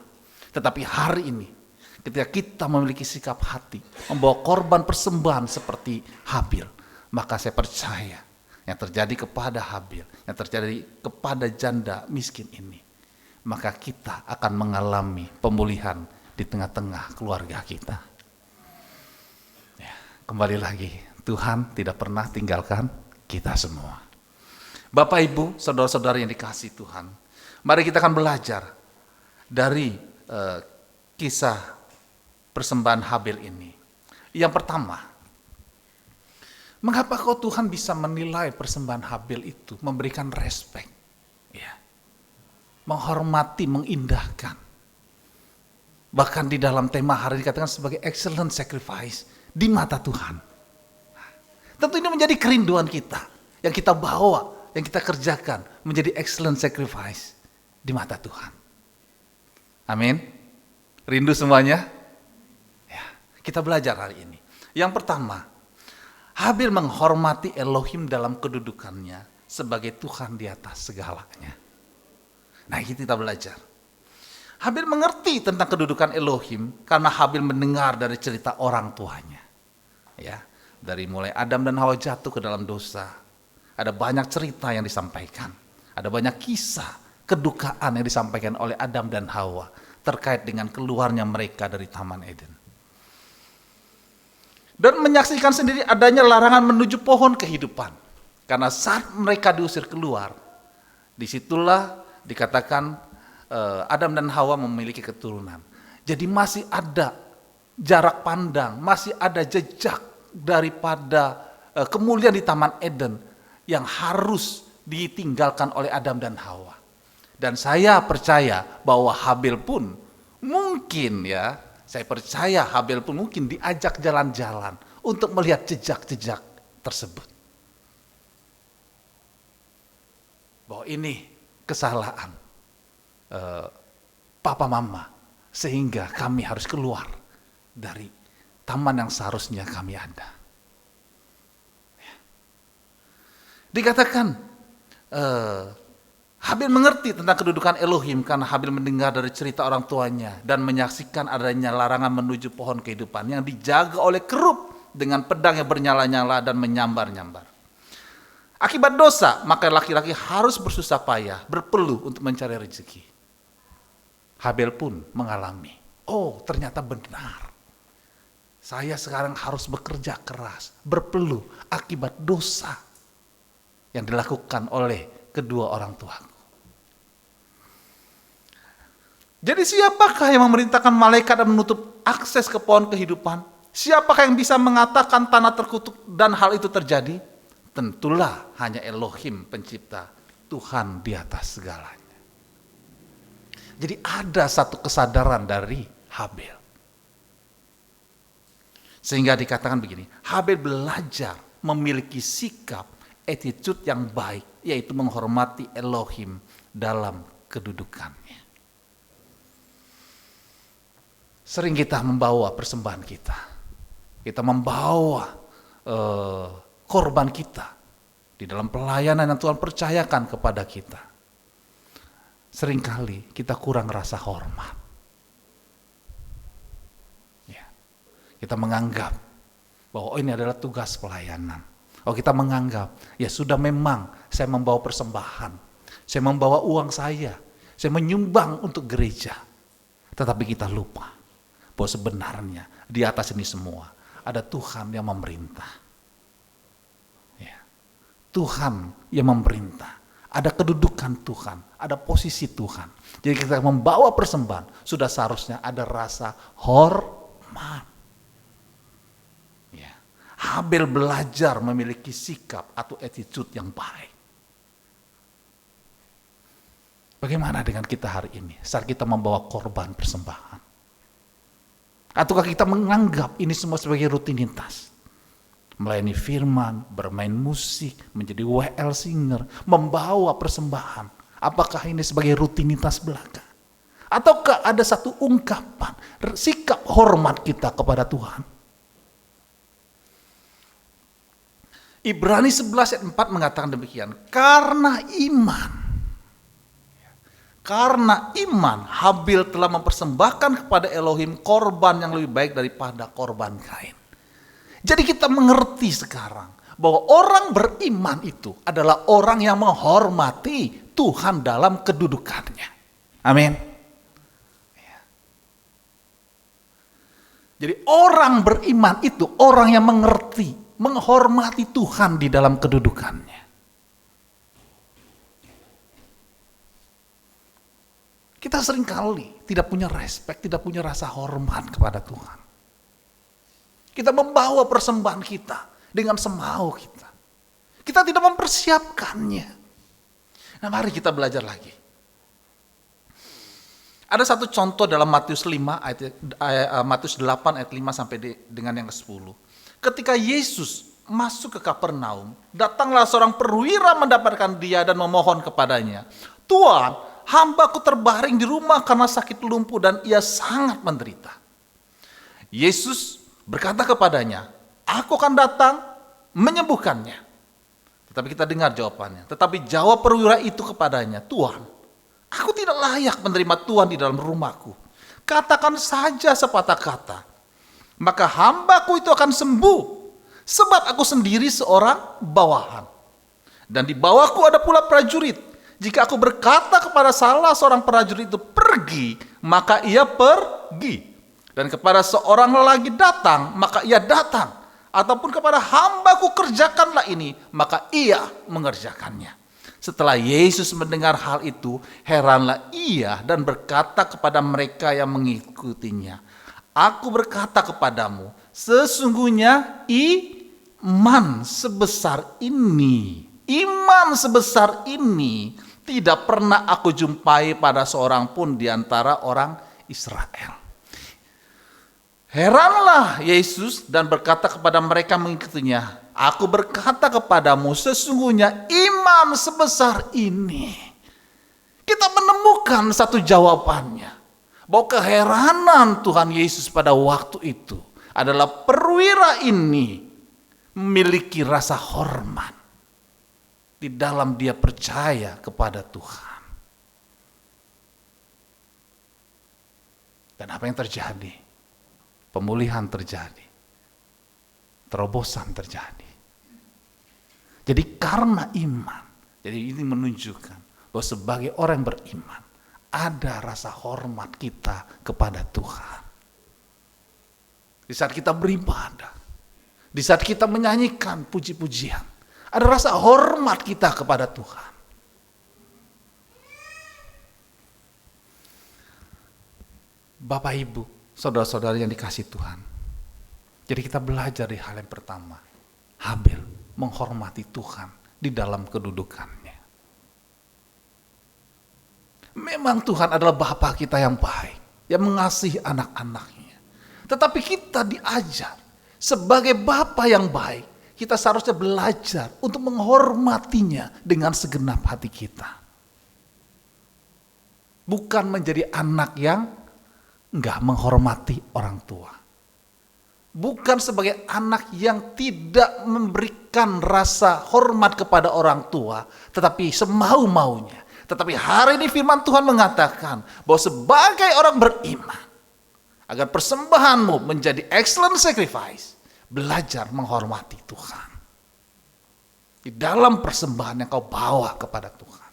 Tetapi hari ini, ketika kita memiliki sikap hati, membawa korban persembahan seperti Habil, maka saya percaya yang terjadi kepada Habil, yang terjadi kepada janda miskin ini, maka kita akan mengalami pemulihan di tengah-tengah keluarga kita. Ya, kembali lagi, Tuhan tidak pernah tinggalkan kita semua. Bapak, Ibu, saudara-saudara yang dikasihi Tuhan, mari kita akan belajar dari kisah persembahan Habil ini. Yang pertama, mengapa kau Tuhan bisa menilai persembahan Habil itu, memberikan respek, ya, menghormati, mengindahkan. Bahkan di dalam tema hari dikatakan sebagai excellent sacrifice di mata Tuhan. Tentu ini menjadi kerinduan kita, yang kita bawa, yang kita kerjakan menjadi excellent sacrifice di mata Tuhan. Amin. Rindu semuanya? Ya, kita belajar hari ini. Yang pertama, Habil menghormati Elohim dalam kedudukannya sebagai Tuhan di atas segalanya. Nah, kita belajar. Habil mengerti tentang kedudukan Elohim karena Habil mendengar dari cerita orang tuanya. Ya, dari mulai Adam dan Hawa jatuh ke dalam dosa, ada banyak cerita yang disampaikan. Ada banyak kisah kedukaan yang disampaikan oleh Adam dan Hawa terkait dengan keluarnya mereka dari Taman Eden. Dan menyaksikan sendiri adanya larangan menuju pohon kehidupan. Karena saat mereka diusir keluar, disitulah dikatakan Adam dan Hawa memiliki keturunan. Jadi masih ada jarak pandang, masih ada jejak daripada kemuliaan di Taman Eden yang harus ditinggalkan oleh Adam dan Hawa. Dan saya percaya bahwa Habil pun mungkin saya percaya Habil pun mungkin diajak jalan-jalan untuk melihat jejak-jejak tersebut. Bahwa ini kesalahan papa mama sehingga kami harus keluar dari taman yang seharusnya kami ada. Dikatakan Habil mengerti tentang kedudukan Elohim karena Habil mendengar dari cerita orang tuanya dan menyaksikan adanya larangan menuju pohon kehidupan yang dijaga oleh kerup dengan pedang yang bernyala-nyala dan menyambar-nyambar. Akibat dosa, maka laki-laki harus bersusah payah, berpeluh untuk mencari rezeki. Habel pun mengalami, oh ternyata benar. Saya sekarang harus bekerja keras, berpeluh akibat dosa yang dilakukan oleh kedua orang tuaku. Jadi siapakah yang memerintahkan malaikat dan menutup akses ke pohon kehidupan? Siapakah yang bisa mengatakan tanah terkutuk dan hal itu terjadi? Tentulah hanya Elohim pencipta, Tuhan di atas segalanya. Jadi ada satu kesadaran dari Habel. Sehingga dikatakan begini, Habel belajar memiliki sikap, attitude yang baik, yaitu menghormati Elohim dalam kedudukannya. Sering kita membawa persembahan kita. Kita membawa korban kita di dalam pelayanan yang Tuhan percayakan kepada kita. Seringkali kita kurang rasa hormat. Ya. Kita menganggap bahwa ini adalah tugas pelayanan. Kita menganggap ya sudah, memang saya membawa persembahan, saya membawa uang saya menyumbang untuk gereja. Tetapi kita lupa bahwa sebenarnya di atas ini semua ada Tuhan yang memerintah. Tuhan yang memerintah, ada kedudukan Tuhan, ada posisi Tuhan. Jadi kita membawa persembahan, sudah seharusnya ada rasa hormat. Ya. Habel belajar memiliki sikap atau attitude yang baik. Bagaimana dengan kita hari ini saat kita membawa korban persembahan? Ataukah kita menganggap ini semua sebagai rutinitas? Melayani firman, bermain musik, menjadi WL singer, membawa persembahan. Apakah ini sebagai rutinitas belaka? Ataukah ada satu ungkapan, sikap hormat kita kepada Tuhan? Ibrani 11 ayat 4 mengatakan demikian. Karena iman, Habel telah mempersembahkan kepada Elohim korban yang lebih baik daripada korban Kain. Jadi kita mengerti sekarang bahwa orang beriman itu adalah orang yang menghormati Tuhan dalam kedudukannya. Amin. Jadi orang beriman itu orang yang mengerti, menghormati Tuhan di dalam kedudukannya. Kita seringkali tidak punya respect, tidak punya rasa hormat kepada Tuhan. Kita membawa persembahan kita dengan semau kita. Kita tidak mempersiapkannya. Nah, mari kita belajar lagi. Ada satu contoh dalam Matius 8 ayat 5 sampai dengan yang ke-10. Ketika Yesus masuk ke Kapernaum, datanglah seorang perwira mendapatkan dia dan memohon kepadanya, "Tuan, hambaku terbaring di rumah karena sakit lumpuh dan ia sangat menderita." Yesus berkata kepadanya, "Aku akan datang menyembuhkannya." Tetapi kita dengar jawabannya. Tetapi jawab perwira itu kepadanya, "Tuhan, aku tidak layak menerima Tuhan di dalam rumahku. Katakan saja sepatah kata, maka hambaku itu akan sembuh. Sebab aku sendiri seorang bawahan. Dan di bawahku ada pula prajurit. Jika aku berkata kepada salah seorang prajurit itu pergi, maka ia pergi. Dan kepada seorang lelaki datang, maka ia datang. Ataupun kepada hambaku kerjakanlah ini, maka ia mengerjakannya." Setelah Yesus mendengar hal itu, heranlah ia dan berkata kepada mereka yang mengikutinya, "Aku berkata kepadamu, sesungguhnya iman sebesar ini tidak pernah aku jumpai pada seorang pun di antara orang Israel." Heranlah Yesus dan berkata kepada mereka mengikutinya, "Aku berkata kepadamu, sesungguhnya iman sebesar ini." Kita menemukan satu jawabannya, bahwa keheranan Tuhan Yesus pada waktu itu adalah perwira ini memiliki rasa hormat di dalam dia percaya kepada Tuhan. Dan apa yang terjadi? Pemulihan terjadi, terobosan terjadi. Jadi karena iman, jadi ini menunjukkan bahwa sebagai orang yang beriman, ada rasa hormat kita kepada Tuhan. Di saat kita beribadah, di saat kita menyanyikan puji-pujian, ada rasa hormat kita kepada Tuhan. Bapak, Ibu, saudara-saudara yang dikasihi Tuhan. Jadi kita belajar di hal yang pertama. Habel menghormati Tuhan di dalam kedudukannya. Memang Tuhan adalah Bapa kita yang baik, yang mengasihi anak-anaknya. Tetapi kita diajar sebagai Bapa yang baik, kita seharusnya belajar untuk menghormatinya dengan segenap hati kita. Bukan menjadi anak yang enggak menghormati orang tua. Bukan sebagai anak yang tidak memberikan rasa hormat kepada orang tua, tetapi semau-maunya. Tetapi hari ini firman Tuhan mengatakan bahwa sebagai orang beriman, agar persembahanmu menjadi excellent sacrifice, belajar menghormati Tuhan. Di dalam persembahan yang kau bawa kepada Tuhan.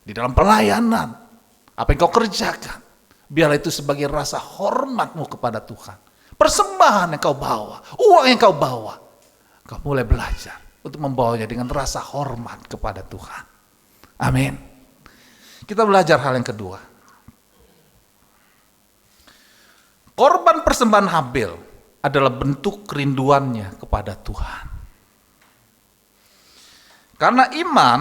Di dalam pelayanan, apa yang kau kerjakan, biarlah itu sebagai rasa hormatmu kepada Tuhan. Persembahan yang kau bawa, uang yang kau bawa, kau mulai belajar untuk membawanya dengan rasa hormat kepada Tuhan. Amin. Kita belajar hal yang kedua. Korban persembahan Habel adalah bentuk kerinduannya kepada Tuhan. Karena iman,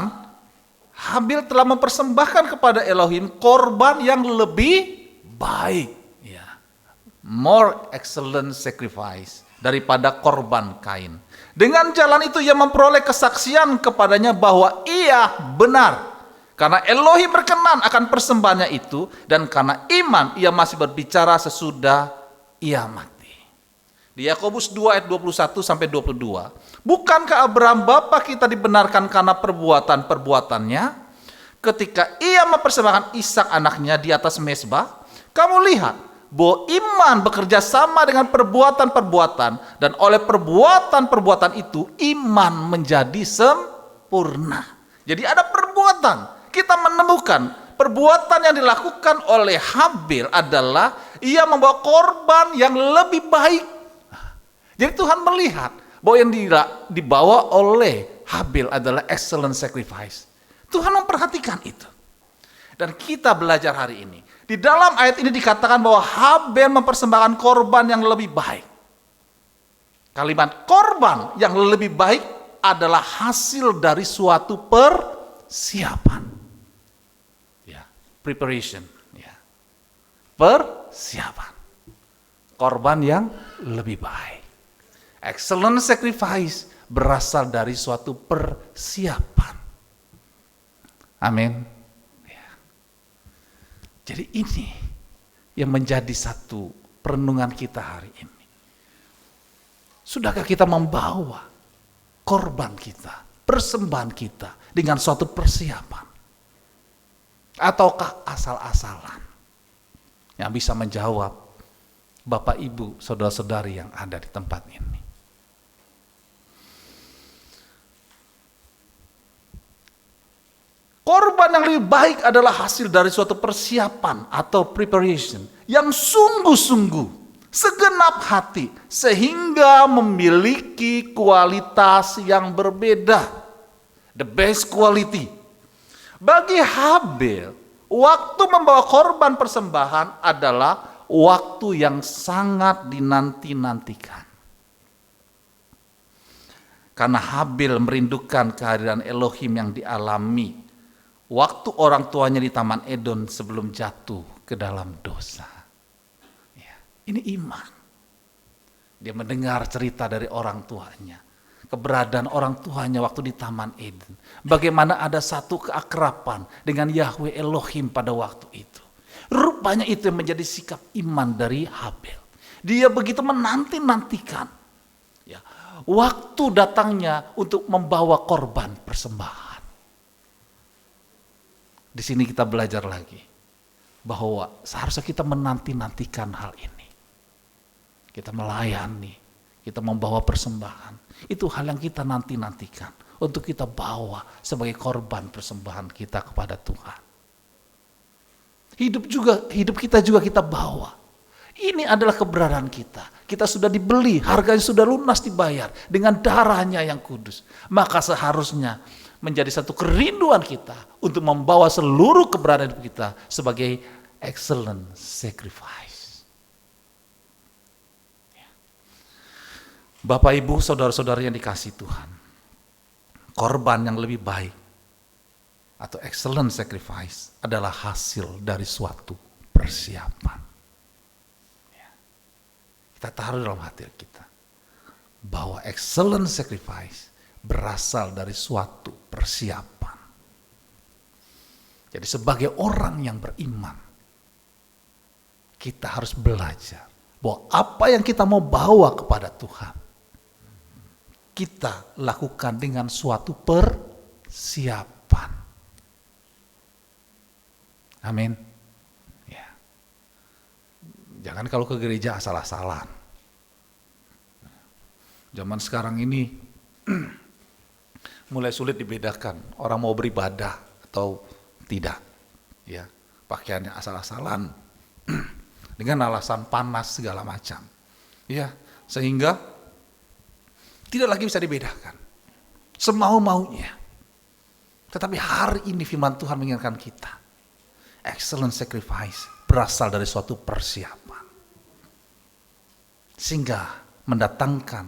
Habel telah mempersembahkan kepada Elohim korban yang lebih baik, ya, more excellent sacrifice daripada korban Kain. Dengan jalan itu ia memperoleh kesaksian kepadanya bahwa ia benar. Karena Elohim berkenan akan persembahannya itu, dan karena iman ia masih berbicara sesudah ia mati. Di Yakobus 2 ayat 21 sampai 22. Bukankah Abraham bapa kita dibenarkan karena perbuatan-perbuatannya ketika ia mempersembahkan Ishak anaknya di atas mezbah? Kamu lihat bahwa iman bekerja sama dengan perbuatan-perbuatan, dan oleh perbuatan-perbuatan itu iman menjadi sempurna. Jadi ada perbuatan. Kita menemukan perbuatan yang dilakukan oleh Habel adalah ia membawa korban yang lebih baik. Jadi Tuhan melihat bahwa yang dibawa oleh Habel adalah excellent sacrifice. Tuhan memperhatikan itu. Dan kita belajar hari ini. Di dalam ayat ini dikatakan bahwa Habel mempersembahkan korban yang lebih baik. Kalimat korban yang lebih baik adalah hasil dari suatu persiapan. Ya, preparation. Ya. Persiapan. Korban yang lebih baik. Excellent sacrifice berasal dari suatu persiapan. Amin. Jadi ini yang menjadi satu perenungan kita hari ini. Sudahkah kita membawa korban kita, persembahan kita dengan suatu persiapan? Ataukah asal-asalan? Yang bisa menjawab Bapak, Ibu, saudara-saudari yang ada di tempat ini. Korban yang lebih baik adalah hasil dari suatu persiapan atau preparation yang sungguh-sungguh, segenap hati, sehingga memiliki kualitas yang berbeda. The best quality. Bagi Habel, waktu membawa korban persembahan adalah waktu yang sangat dinanti-nantikan. Karena Habel merindukan kehadiran Elohim yang dialami waktu orang tuanya di Taman Eden sebelum jatuh ke dalam dosa. Ya, ini iman. Dia mendengar cerita dari orang tuanya. Keberadaan orang tuanya waktu di Taman Eden. Bagaimana ada satu keakraban dengan Yahweh Elohim pada waktu itu. Rupanya itu yang menjadi sikap iman dari Habel. Dia begitu menanti-nantikan ya, waktu datangnya untuk membawa korban persembahan. Di sini kita belajar lagi bahwa seharusnya kita menanti-nantikan hal ini. Kita melayani, kita membawa persembahan. Itu hal yang kita nanti-nantikan untuk kita bawa sebagai korban persembahan kita kepada Tuhan. Hidup kita juga kita bawa. Ini adalah keberadaan kita. Kita sudah dibeli, harganya sudah lunas dibayar dengan darahnya yang kudus. Maka seharusnya menjadi satu kerinduan kita untuk membawa seluruh keberadaan hidup kita sebagai excellent sacrifice. Bapak, Ibu, saudara-saudara yang dikasihi Tuhan, korban yang lebih baik atau excellent sacrifice adalah hasil dari suatu persiapan. Kita taruh dalam hati kita bahwa excellent sacrifice berasal dari suatu persiapan. Jadi sebagai orang yang beriman, kita harus belajar bahwa apa yang kita mau bawa kepada Tuhan, kita lakukan dengan suatu persiapan. Amin. Ya. Jangan kalau ke gereja asal-asalan. Zaman sekarang ini mulai sulit dibedakan orang mau beribadah atau tidak. Ya, pakaiannya asal-asalan dengan alasan panas segala macam. Ya, sehingga tidak lagi bisa dibedakan. Semau-maunya. Tetapi hari ini firman Tuhan mengingatkan kita. Excellent sacrifice berasal dari suatu persiapan. Sehingga mendatangkan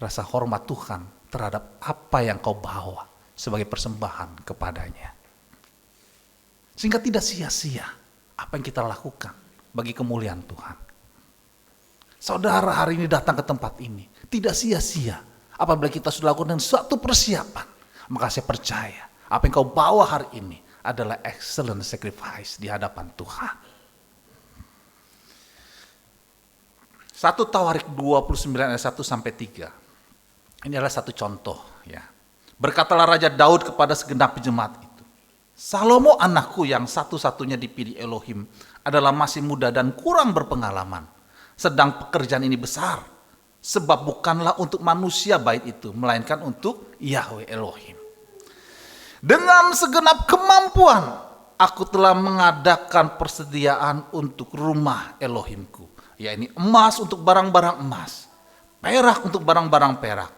rasa hormat Tuhan terhadap apa yang kau bawa sebagai persembahan kepadanya. Sehingga tidak sia-sia apa yang kita lakukan bagi kemuliaan Tuhan. Saudara hari ini datang ke tempat ini, tidak sia-sia apabila kita sudah lakukan suatu persiapan. Maka saya percaya apa yang kau bawa hari ini adalah excellent sacrifice di hadapan Tuhan. 1 Tawarik 29 ayat 1 sampai 3. Ini adalah satu contoh ya. Berkatalah Raja Daud kepada segenap jemaat itu, Salomo anakku yang satu-satunya dipilih Elohim adalah masih muda dan kurang berpengalaman. Sedang pekerjaan ini besar, sebab bukanlah untuk manusia bait itu, melainkan untuk Yahweh Elohim. Dengan segenap kemampuan, aku telah mengadakan persediaan untuk rumah Elohimku, yakni emas untuk barang-barang emas, perak untuk barang-barang perak,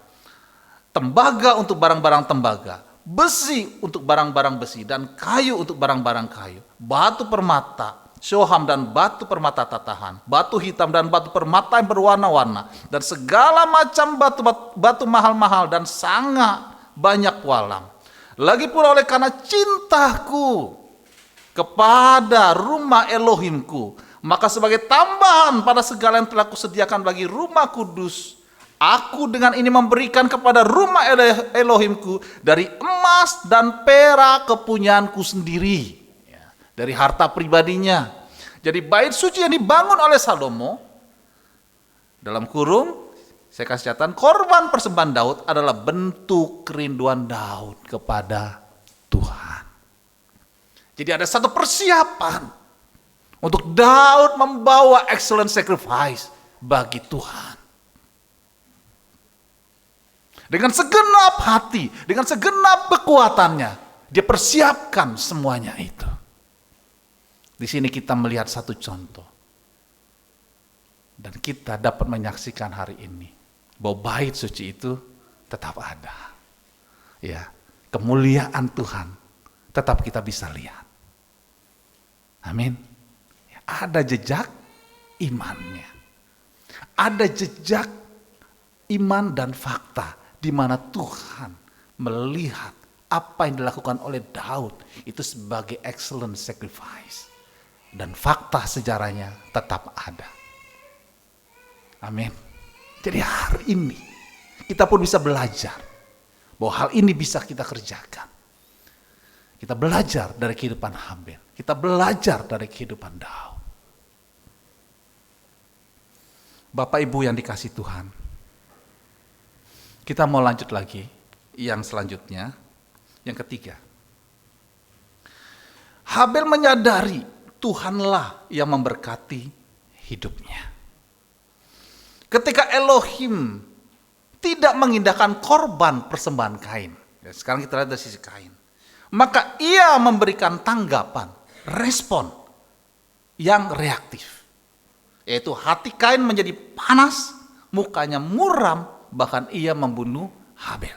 tembaga untuk barang-barang tembaga, besi untuk barang-barang besi, dan kayu untuk barang-barang kayu, batu permata, shoham dan batu permata tatahan, batu hitam dan batu permata yang berwarna-warna, dan segala macam batu mahal-mahal dan sangat banyak walam. Lagi pula oleh karena cintaku kepada rumah Elohimku, maka sebagai tambahan pada segala yang telah kusediakan bagi rumah kudus, aku dengan ini memberikan kepada rumah Elohimku dari emas dan perak kepunyaanku sendiri, ya, dari harta pribadinya. Jadi bait suci yang dibangun oleh Salomo, dalam kurung saya kasih catatan, korban persembahan Daud adalah bentuk kerinduan Daud kepada Tuhan. Jadi ada satu persiapan untuk Daud membawa excellent sacrifice bagi Tuhan. Dengan segenap hati, dengan segenap kekuatannya, dia persiapkan semuanya itu. Di sini kita melihat satu contoh. Dan kita dapat menyaksikan hari ini bahwa bait suci itu tetap ada. Ya, kemuliaan Tuhan tetap kita bisa lihat. Amin. Ya, ada jejak imannya. Ada jejak iman dan fakta di mana Tuhan melihat apa yang dilakukan oleh Daud itu sebagai excellent sacrifice. Dan fakta sejarahnya tetap ada. Amin. Jadi hari ini kita pun bisa belajar bahwa hal ini bisa kita kerjakan. Kita belajar dari kehidupan Habel. Kita belajar dari kehidupan Daud. Bapak Ibu yang dikasihi Tuhan, kita mau lanjut lagi yang selanjutnya, yang ketiga. Habel menyadari Tuhanlah yang memberkati hidupnya. Ketika Elohim tidak mengindahkan korban persembahan Kain. Ya, sekarang kita lihat dari sisi Kain. Maka ia memberikan tanggapan, respon yang reaktif. Yaitu hati Kain menjadi panas, mukanya muram, bahkan ia membunuh Habel.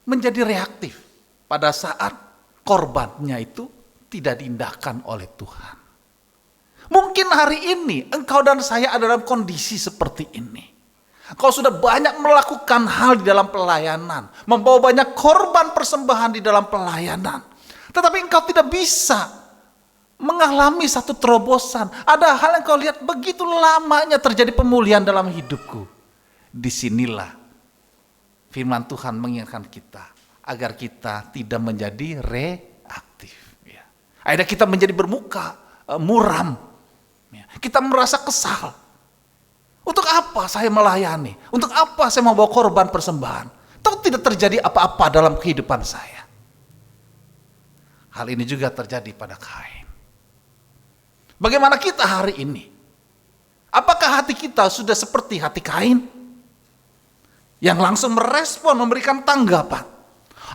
Menjadi reaktif pada saat korbannya itu tidak diindahkan oleh Tuhan. Mungkin hari ini engkau dan saya ada dalam kondisi seperti ini. Kau sudah banyak melakukan hal di dalam pelayanan, membawa banyak korban persembahan di dalam pelayanan. Tetapi engkau tidak bisa mengalami satu terobosan. Ada hal yang kau lihat begitu lamanya terjadi pemulihan dalam hidupku. Disinilah firman Tuhan mengingatkan kita agar kita tidak menjadi reaktif. Ya. Akhirnya kita menjadi bermuka muram. Ya. Kita merasa kesal. Untuk apa saya melayani? Untuk apa saya membawa korban persembahan? Tahu tidak terjadi apa-apa dalam kehidupan saya. Hal ini juga terjadi pada Kain. Bagaimana kita hari ini? Apakah hati kita sudah seperti hati Kain? Yang langsung merespon, memberikan tanggapan.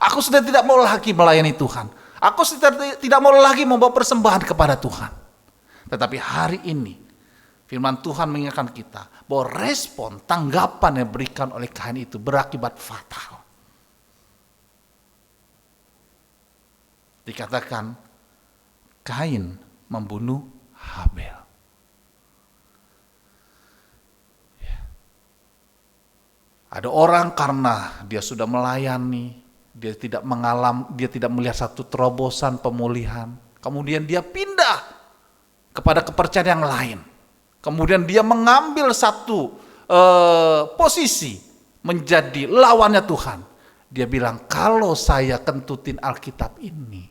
Aku sudah tidak mau lagi melayani Tuhan. Aku sudah tidak mau lagi membawa persembahan kepada Tuhan. Tetapi hari ini, firman Tuhan mengingatkan kita bahwa respon, tanggapan yang diberikan oleh Kain itu berakibat fatal. Dikatakan, Kain membunuh Habel. Ada orang karena dia sudah melayani, dia tidak melihat satu terobosan pemulihan. Kemudian dia pindah kepada kepercayaan yang lain. Kemudian dia mengambil satu posisi menjadi lawannya Tuhan. Dia bilang, kalau saya kentutin Alkitab ini,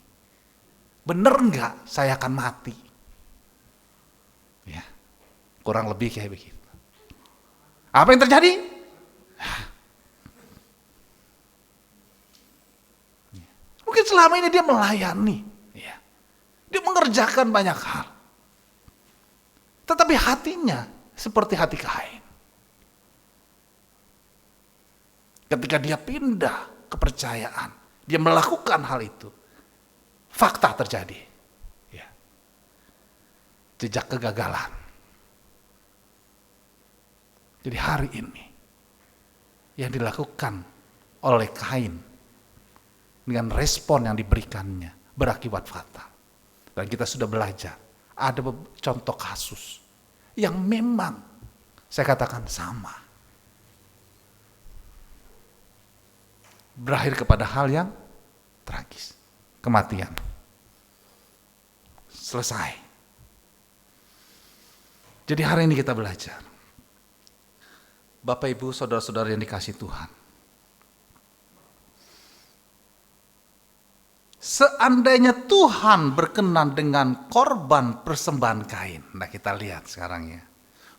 benar enggak saya akan mati? Ya, kurang lebih kayak begitu. Apa yang terjadi? Mungkin selama ini dia melayani, ya. Dia mengerjakan banyak hal. Tetapi hatinya seperti hati Kain. Ketika dia pindah kepercayaan, dia melakukan hal itu, fakta terjadi. Ya. Jejak kegagalan. Jadi hari ini yang dilakukan oleh Kain dengan respon yang diberikannya berakibat fatal. Dan kita sudah belajar ada contoh kasus yang memang saya katakan sama. Berakhir kepada hal yang tragis. Kematian. Selesai. Jadi hari ini kita belajar. Bapak, Ibu, saudara-saudara yang dikasihi Tuhan. Seandainya Tuhan berkenan dengan korban persembahan Kain. Nah, kita lihat sekarang ya.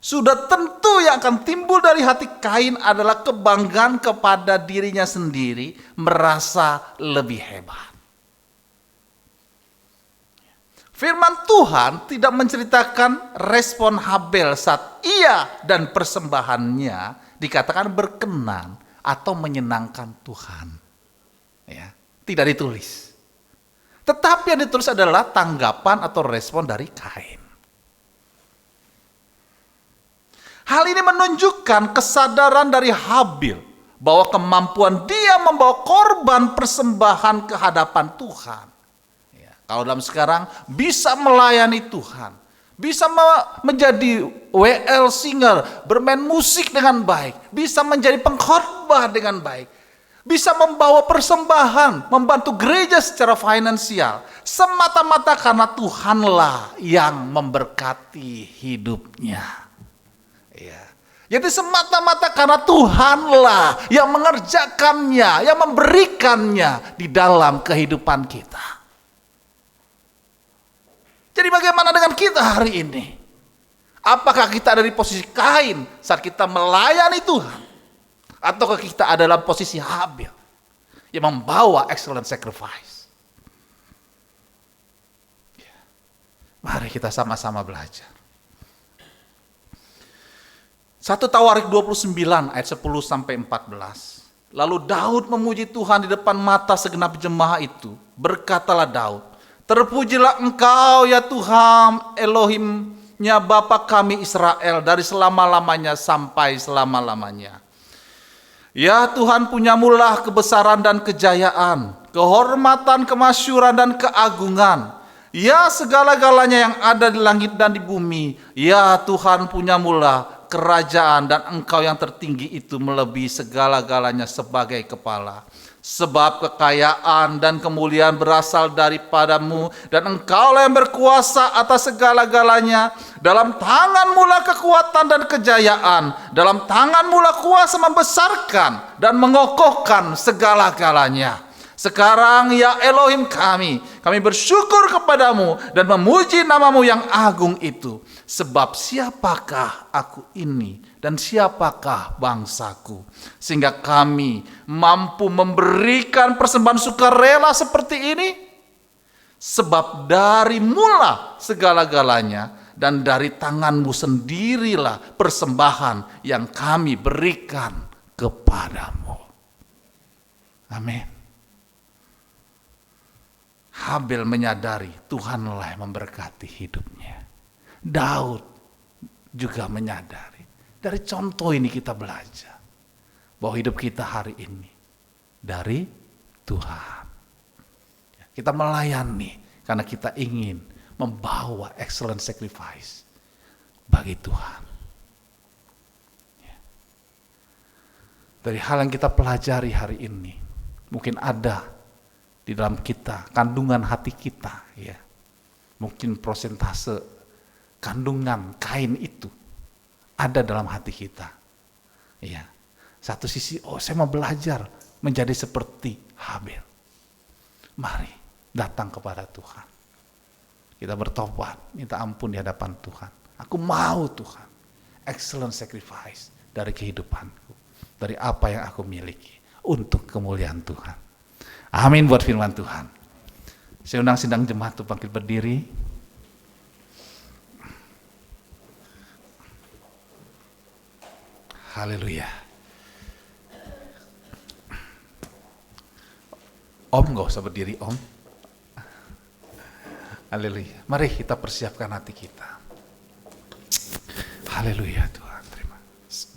Sudah tentu yang akan timbul dari hati Kain adalah kebanggaan kepada dirinya sendiri, merasa lebih hebat. Firman Tuhan tidak menceritakan respon Habel saat ia dan persembahannya dikatakan berkenan atau menyenangkan Tuhan. Ya, tidak ditulis. Tetapi yang ditulis adalah tanggapan atau respon dari Kain. Hal ini menunjukkan kesadaran dari Habel bahwa kemampuan dia membawa korban persembahan ke hadapan Tuhan. Ya, kalau dalam sekarang bisa melayani Tuhan, bisa menjadi WL singer, bermain musik dengan baik, bisa menjadi pengkhotbah dengan baik, bisa membawa persembahan, membantu gereja secara finansial, semata-mata karena Tuhanlah yang memberkati hidupnya. Ya. Jadi semata-mata karena Tuhanlah yang mengerjakannya, yang memberikannya di dalam kehidupan kita. Jadi bagaimana dengan kita hari ini? Apakah kita ada di posisi Kain saat kita melayani Tuhan? Ataukah kita ada dalam posisi Habel yang membawa excellent sacrifice? Mari kita sama-sama belajar. 1 Tawarik 29 ayat 10 sampai 14. Lalu Daud memuji Tuhan di depan mata segenap jemaah itu. Berkatalah Daud, terpujilah Engkau ya Tuhan Elohimnya Bapa kami Israel dari selama-lamanya sampai selama-lamanya. Ya Tuhan, punyamulah kebesaran dan kejayaan, kehormatan, kemasyuran dan keagungan. Ya segala-galanya yang ada di langit dan di bumi. Ya Tuhan, punyamulah kerajaan dan Engkau yang tertinggi itu melebihi segala-galanya sebagai kepala. Sebab kekayaan dan kemuliaan berasal daripadamu dan Engkaulah yang berkuasa atas segala-galanya. Dalam tanganmu lah kekuatan dan kejayaan. Dalam tanganmu lah kuasa membesarkan dan mengokohkan segala-galanya. Sekarang ya Elohim kami bersyukur kepadamu dan memuji namamu yang agung itu. Sebab siapakah aku ini dan siapakah bangsaku, sehingga kami mampu memberikan persembahan sukarela seperti ini? Sebab dari mula segala-galanya dan dari tanganmu sendirilah persembahan yang kami berikan kepadamu. Amin. Habel menyadari Tuhanlah yang memberkati hidupnya. Daud juga menyadari. Dari contoh ini kita belajar bahwa hidup kita hari ini dari Tuhan. Kita melayani karena kita ingin membawa excellent sacrifice bagi Tuhan. Dari hal yang kita pelajari hari ini, mungkin ada di dalam kita, kandungan hati kita, ya, mungkin prosentase kandungan Kain itu ada dalam hati kita, ya. Satu sisi, saya mau belajar menjadi seperti Habel. Mari datang kepada Tuhan. Kita bertobat, minta ampun di hadapan Tuhan. Aku mau Tuhan, excellent sacrifice dari kehidupanku, dari apa yang aku miliki untuk kemuliaan Tuhan. Amin buat firman Tuhan. Saya undang sidang jemaat untuk bangkit berdiri. Haleluya. Om gak usah berdiri Om. Haleluya. Mari kita persiapkan hati kita. Haleluya Tuhan. Terima kasih.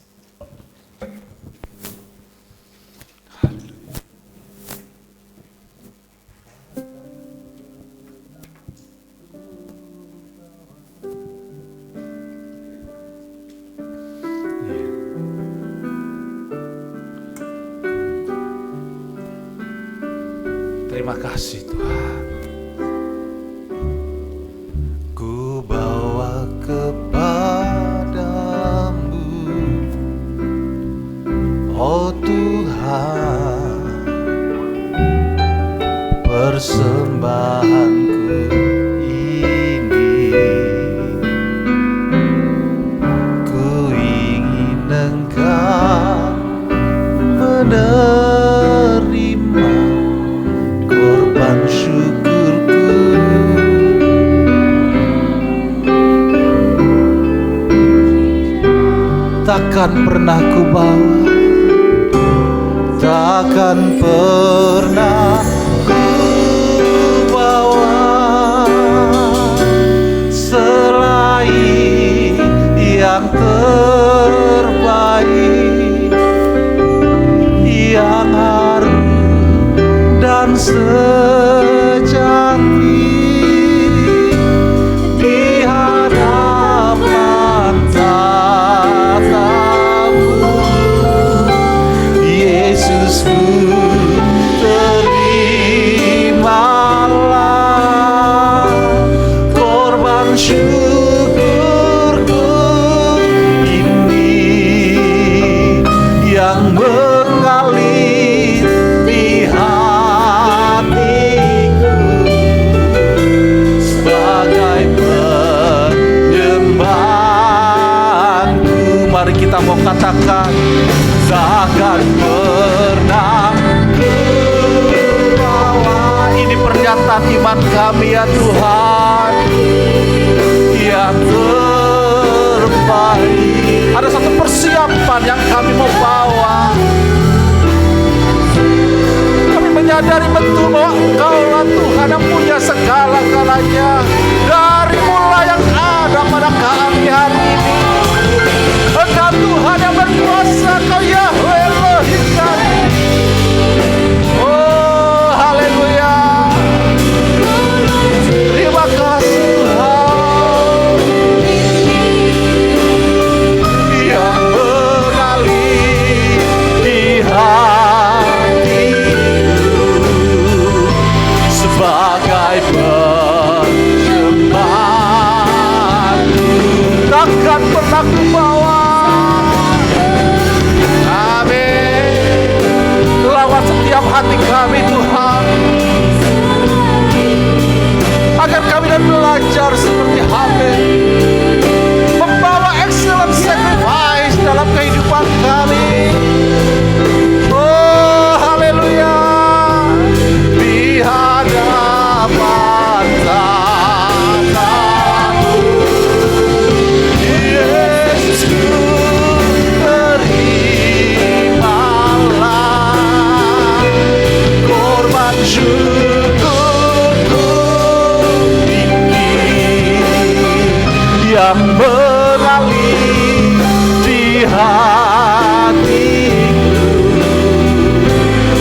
Terima kasih Tuhan. Ku bawa kepadamu, oh Tuhan, persembahanku ini. Ku ingin Engkau menerima korban syukurku. Takkan pernah ku bawa, takkan pernah ku bawa selain yang terbaik, yang harum dan sejati di hadapan tatamu. Yesusku, terimalah korban syukurku ini yang mengalir di hatiku sebagai penyembahanku. Mari kita mau katakan, takkan pernah ku bawa. Ini pernyataan iman kami ya Tuhan, yang terbaik. Ada satu persis bahwa Engkaulah Tuhan yang punya segala-galanya. Dari mulai yang ada pada kami hari ini, Engkau Tuhan yang berkuasa, Kau Yahweh Elohim kami. Oh, haleluya. Terima kasih Tuhan yang mengalir di hatiku sebagai penyembahanku. Takkan pernah ku bawa, amin, lawat setiap hati kami Tuhan, agar kami dan belajar seperti Habel, membawa excellent sacrifice dalam kehidupan kami. Oh, haleluya. Di hadapan tatamu, Yesusku, terimalah korban syukurku yang mengalir di hatiku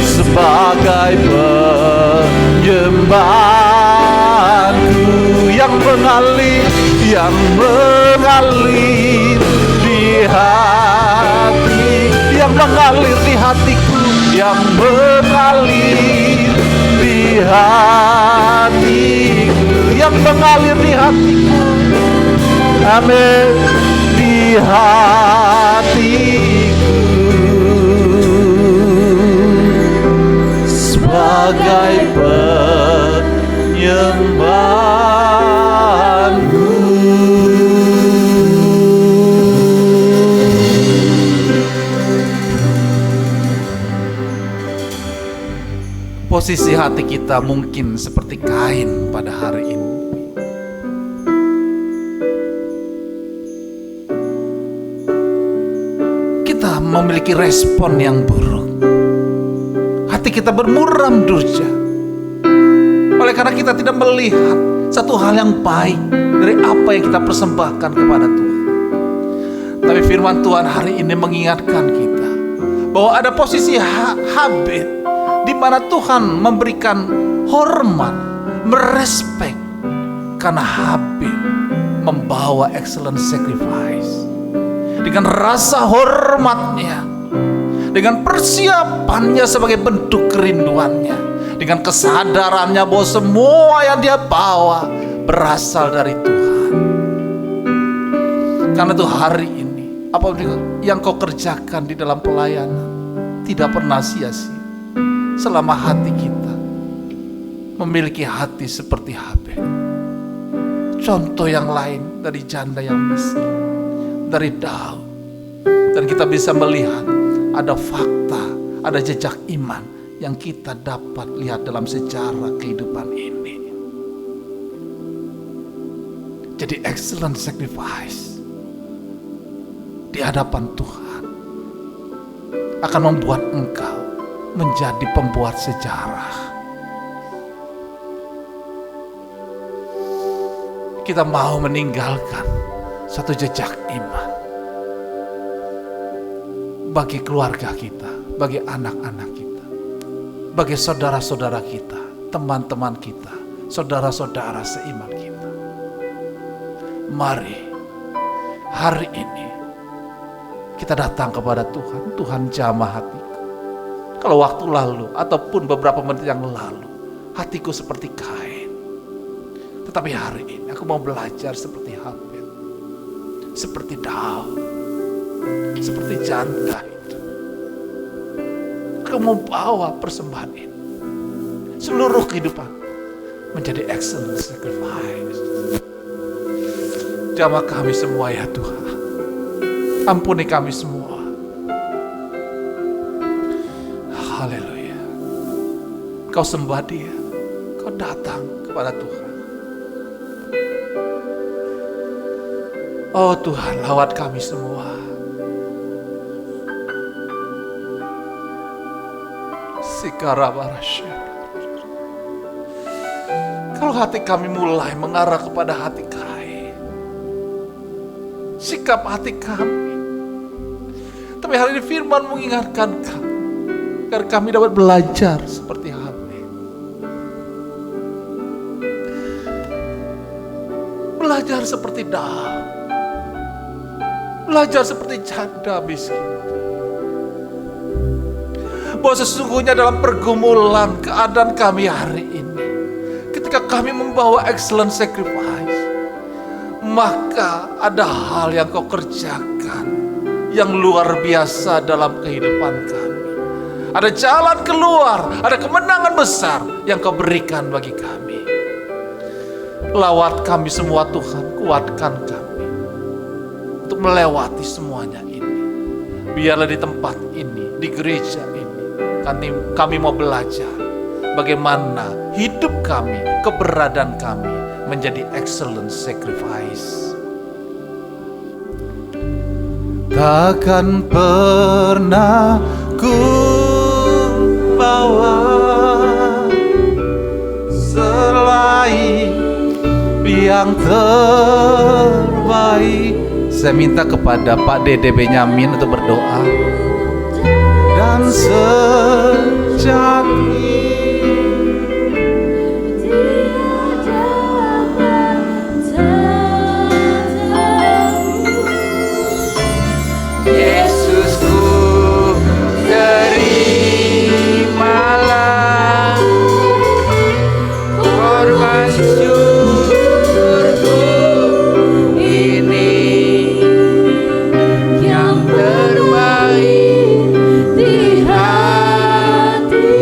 sebagai penyembahanku, yang mengalir di hati, yang mengalir di hatiku, yang mengalir di hatiku, yang mengalir di hatiku. Amin. Di hatiku sebagai penyembahanku. Posisi hati kita mungkin seperti Kain pada hari ini. Kita memiliki respon yang buruk. Hati kita bermuram durja. Oleh karena kita tidak melihat satu hal yang baik dari apa yang kita persembahkan kepada Tuhan. Tapi firman Tuhan hari ini mengingatkan kita bahwa ada posisi Habel di mana Tuhan memberikan hormat, merespek, karena Habel membawa excellent sacrifice. Dengan rasa hormatnya, dengan persiapannya sebagai bentuk kerinduannya, dengan kesadarannya bahwa semua yang dia bawa berasal dari Tuhan. Karena itu hari ini, apa yang kau kerjakan di dalam pelayanan tidak pernah sia-sia. Selama hati kita memiliki hati seperti Habel. Contoh yang lain dari janda yang miskin, dari Daud. Dan kita bisa melihat ada fakta, ada jejak iman yang kita dapat lihat dalam sejarah kehidupan ini. Jadi excellent sacrifice di hadapan Tuhan akan membuat engkau menjadi pembuat sejarah. Kita mau meninggalkan satu jejak iman bagi keluarga kita, bagi anak-anak kita, bagi saudara-saudara kita, teman-teman kita, saudara-saudara seiman kita. Mari hari ini kita datang kepada Tuhan. Tuhan jamah hatiku. Kalau waktu lalu ataupun beberapa menit yang lalu hatiku seperti Kain, tetapi hari ini aku mau belajar seperti Habel, seperti Daud, seperti janda itu. Aku mau bawa persembahan ini, seluruh kehidupan menjadi excellent sacrifice. Jamah kami semua ya Tuhan, ampuni kami semua. Haleluya. Kau sembah dia, kau datang kepada Tuhan. Oh Tuhan, lawat kami semua. Sikarabarasya. Kalau hati kami mulai mengarah kepada hati Kai, sikap hati kami. Tapi hari ini firman mengingatkan kami, agar kami dapat belajar seperti hati. Belajar seperti Daud. Belajar seperti janda miskin. Bahwa sesungguhnya dalam pergumulan keadaan kami hari ini, ketika kami membawa excellent sacrifice, maka ada hal yang kau kerjakan yang luar biasa dalam kehidupan kami. Ada jalan keluar, ada kemenangan besar yang kau berikan bagi kami. Lawat kami semua Tuhan, kuatkan kami untuk melewati semuanya ini. Biarlah di tempat ini, di gereja ini, kami mau belajar bagaimana hidup kami, keberadaan kami menjadi excellent sacrifice. Takkan pernah ku bawa selain yang terbaik. Saya minta kepada Pak Dede Benyamin untuk berdoa. Dan sejak Yesusku, terimalah korban syukurku ini yang terbaik di hatiku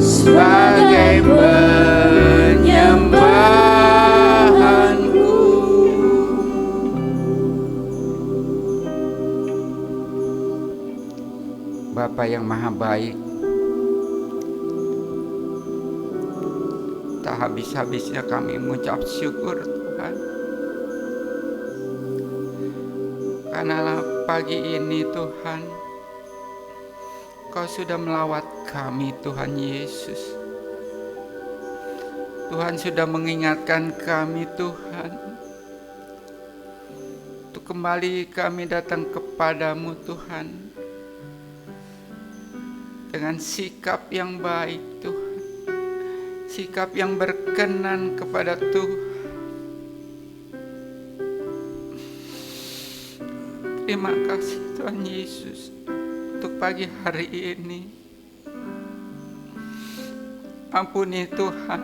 sebagai penyembahanku. Bapa yang maha baik, tak habis-habisnya kami mengucap syukur Tuhan, karena pagi ini Tuhan, Kau sudah melawat kami Tuhan Yesus. Tuhan sudah mengingatkan kami Tuhan, untuk kembali kami datang kepadamu Tuhan, dengan sikap yang baik Tuhan, sikap yang berkenan kepada Tuhan. Terima kasih Tuhan Yesus untuk pagi hari ini. Ampuni Tuhan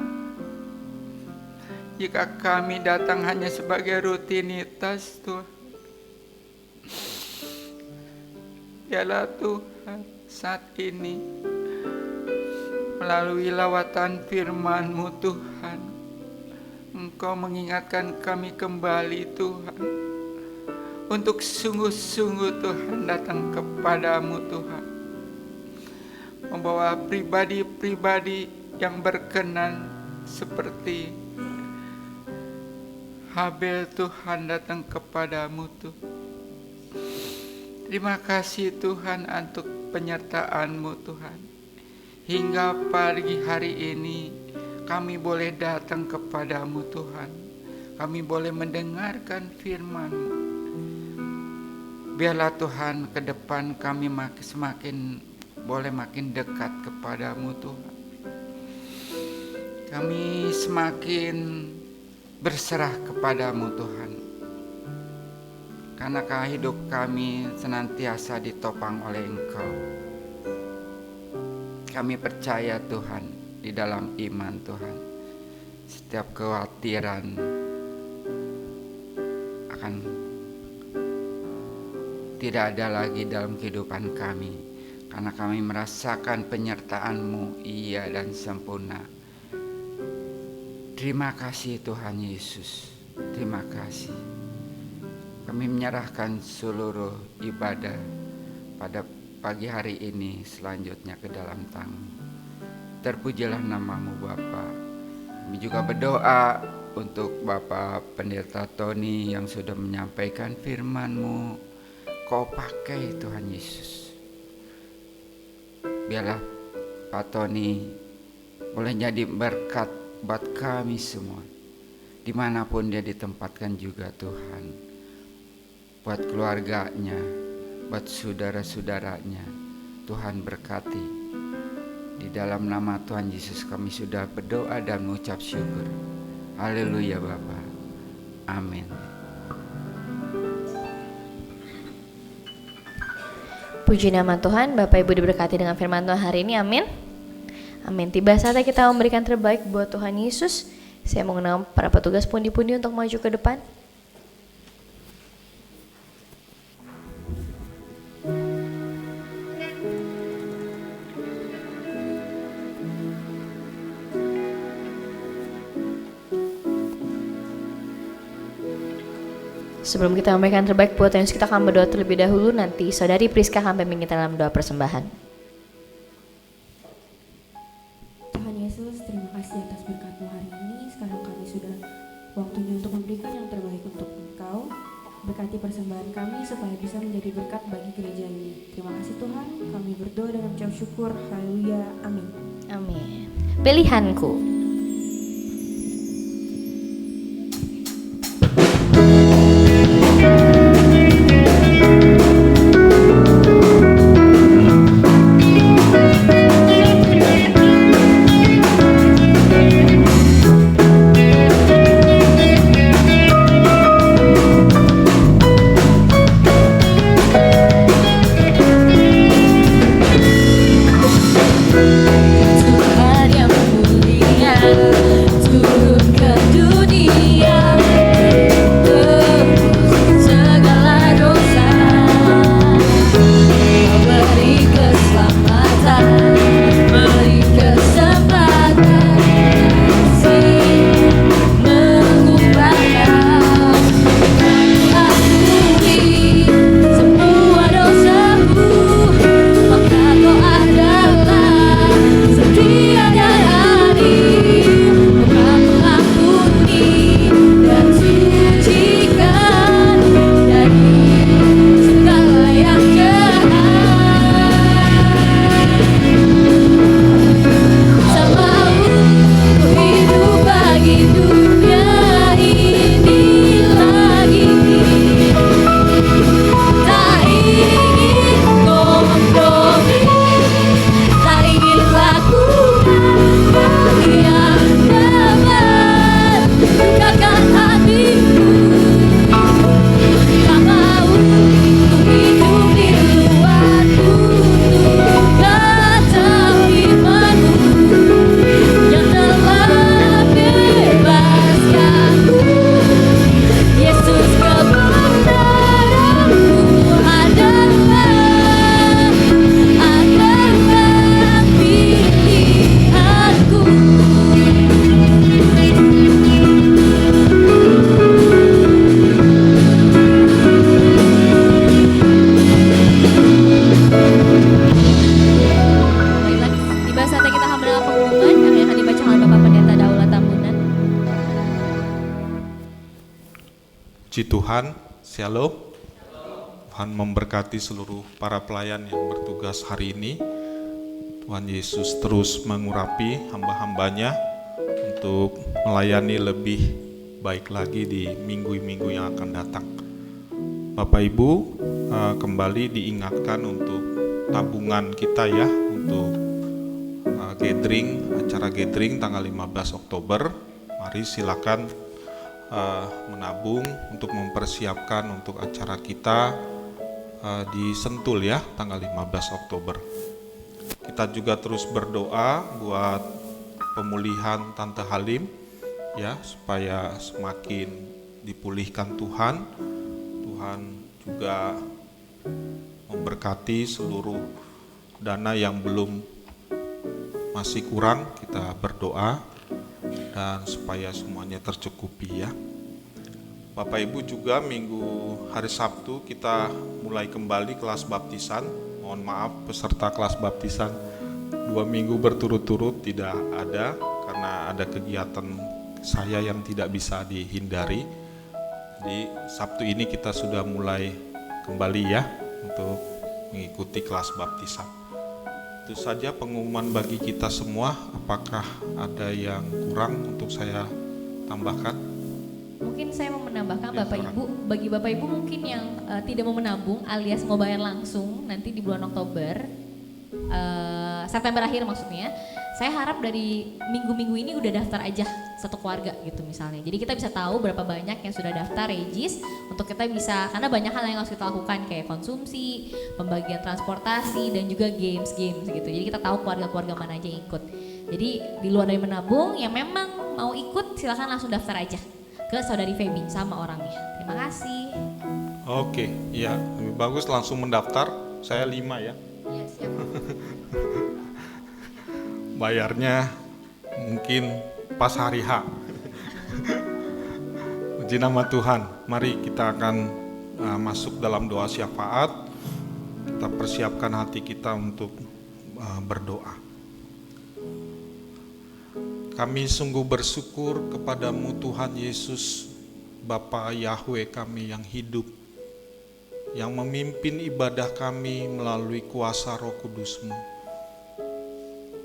jika kami datang hanya sebagai rutinitas Tuhan. Biarlah Tuhan saat ini melalui lawatan firman-Mu Tuhan, Engkau mengingatkan kami kembali Tuhan, untuk sungguh-sungguh Tuhan datang kepadamu Tuhan, membawa pribadi-pribadi yang berkenan seperti Habel Tuhan datang kepadamu Tuhan. Terima kasih Tuhan untuk penyertaan-Mu Tuhan. Hingga pagi hari ini kami boleh datang kepadamu Tuhan. Kami boleh mendengarkan firman-Mu. Biarlah Tuhan ke depan kami semakin boleh makin dekat kepadamu Tuhan. Kami semakin berserah kepadamu Tuhan. Karena hidup kami senantiasa ditopang oleh Engkau. Kami percaya Tuhan di dalam iman Tuhan. Setiap kekhawatiran akan tidak ada lagi dalam kehidupan kami. Karena kami merasakan penyertaan-Mu iya dan sempurna. Terima kasih Tuhan Yesus. Terima kasih. Kami menyerahkan seluruh ibadah pada pagi hari ini selanjutnya ke dalam tangan. Terpujilah nama-Mu Bapa. Kami juga berdoa untuk Bapak Pendeta Tony yang sudah menyampaikan firman-Mu. Kau pakai Tuhan Yesus. Biarlah Pak Tony boleh jadi berkat buat kami semua, dimanapun dia ditempatkan juga Tuhan, buat keluarganya, buat saudara-saudaranya. Tuhan berkati. Di dalam nama Tuhan Yesus kami sudah berdoa dan mengucap syukur. Haleluya Bapa. Amin. Puji nama Tuhan. Bapak Ibu diberkati dengan firman Tuhan hari ini. Amin. Amin. Tiba saatnya kita memberikan terbaik buat Tuhan Yesus. Saya mengundang para petugas pundi-pundi untuk maju ke depan. Sebelum kita memberikan terbaik buat Tuhan Yesus, kita akan berdoa terlebih dahulu. Nanti Saudari Priska akan memimpin kita dalam doa persembahan. Tuhan Yesus, terima kasih atas berkat-Mu hari ini. Sekarang kami sudah waktunya untuk memberikan yang terbaik untuk Engkau. Berkati persembahan kami supaya bisa menjadi berkat bagi gereja ini. Terima kasih Tuhan, kami berdoa dengan ucap syukur. Haleluya, amin. Amin. Pilihanku. Tuhan yang mulia turun ke dunia, tebus segala dosa, beri keselamatan, beri kesempatan, kasih mengubahkan. Akui semua dosamu, maka kau adalah setia dan adil, Tuhan mengampuni dan sucikan dari segala yang jahat. Tak mau ku hidup bagi dunia ini lagi, tak ingin kompromi, tak ingin lakukan yang dapat lukakan hatimu. Tak mau ku hidup di luar tuntunan kata firman-Mu yang telah bebaskanku. Yesus, kebenaran-Mu adalah pilihanku. Baiklah, tiba saatnya kita akan mendengar pengumuman yang akan dibacakan oleh Bapak Pendeta Daula Tambunan. Puji Tuhan, Shalom. Tuhan memberkati seluruh para pelayan yang bertugas hari ini. Tuhan Yesus terus mengurapi hamba-hambanya untuk melayani lebih baik lagi di minggu-minggu yang akan datang. Bapak Ibu, kembali diingatkan untuk tabungan kita ya, untuk acara gathering tanggal 15 Oktober. Mari silakan menabung untuk mempersiapkan untuk acara kita di Sentul ya, tanggal 15 Oktober. Kita juga terus berdoa buat pemulihan Tante Halim ya, supaya semakin dipulihkan Tuhan. Tuhan juga memberkati seluruh dana yang belum masih kurang, kita berdoa dan supaya semuanya tercukupi ya. Bapak Ibu juga minggu hari Sabtu kita mulai kembali kelas baptisan. Mohon maaf peserta kelas baptisan 2 minggu berturut-turut tidak ada karena ada kegiatan saya yang tidak bisa dihindari. Jadi Sabtu ini kita sudah mulai kembali ya untuk mengikuti kelas baptisan. Itu saja pengumuman bagi kita semua. Apakah ada yang kurang untuk saya tambahkan? Mungkin saya mau menambahkan Ya, Bapak silakan. Ibu, bagi Bapak Ibu mungkin yang tidak mau menabung alias mau bayar langsung nanti di bulan Oktober, September akhir maksudnya, saya harap dari minggu-minggu ini udah daftar aja satu keluarga gitu misalnya. Jadi kita bisa tahu berapa banyak yang sudah daftar regis untuk kita bisa, karena banyak hal yang harus kita lakukan kayak konsumsi, pembagian transportasi dan juga games gitu. Jadi kita tahu keluarga-keluarga mana aja yang ikut. Jadi di luar dari menabung yang memang mau ikut silakan langsung daftar aja ke Saudari Feby sama orangnya. Terima kasih. Oke, ya lebih bagus langsung mendaftar. Saya 5 ya. Iya, siap. Bayarnya mungkin pas hari H. Puji nama Tuhan. Mari kita akan masuk dalam doa syafaat. Kita persiapkan hati kita untuk berdoa. Kami sungguh bersyukur kepadamu Tuhan Yesus, Bapa Yahweh kami yang hidup, yang memimpin ibadah kami melalui kuasa Roh Kudus-Mu.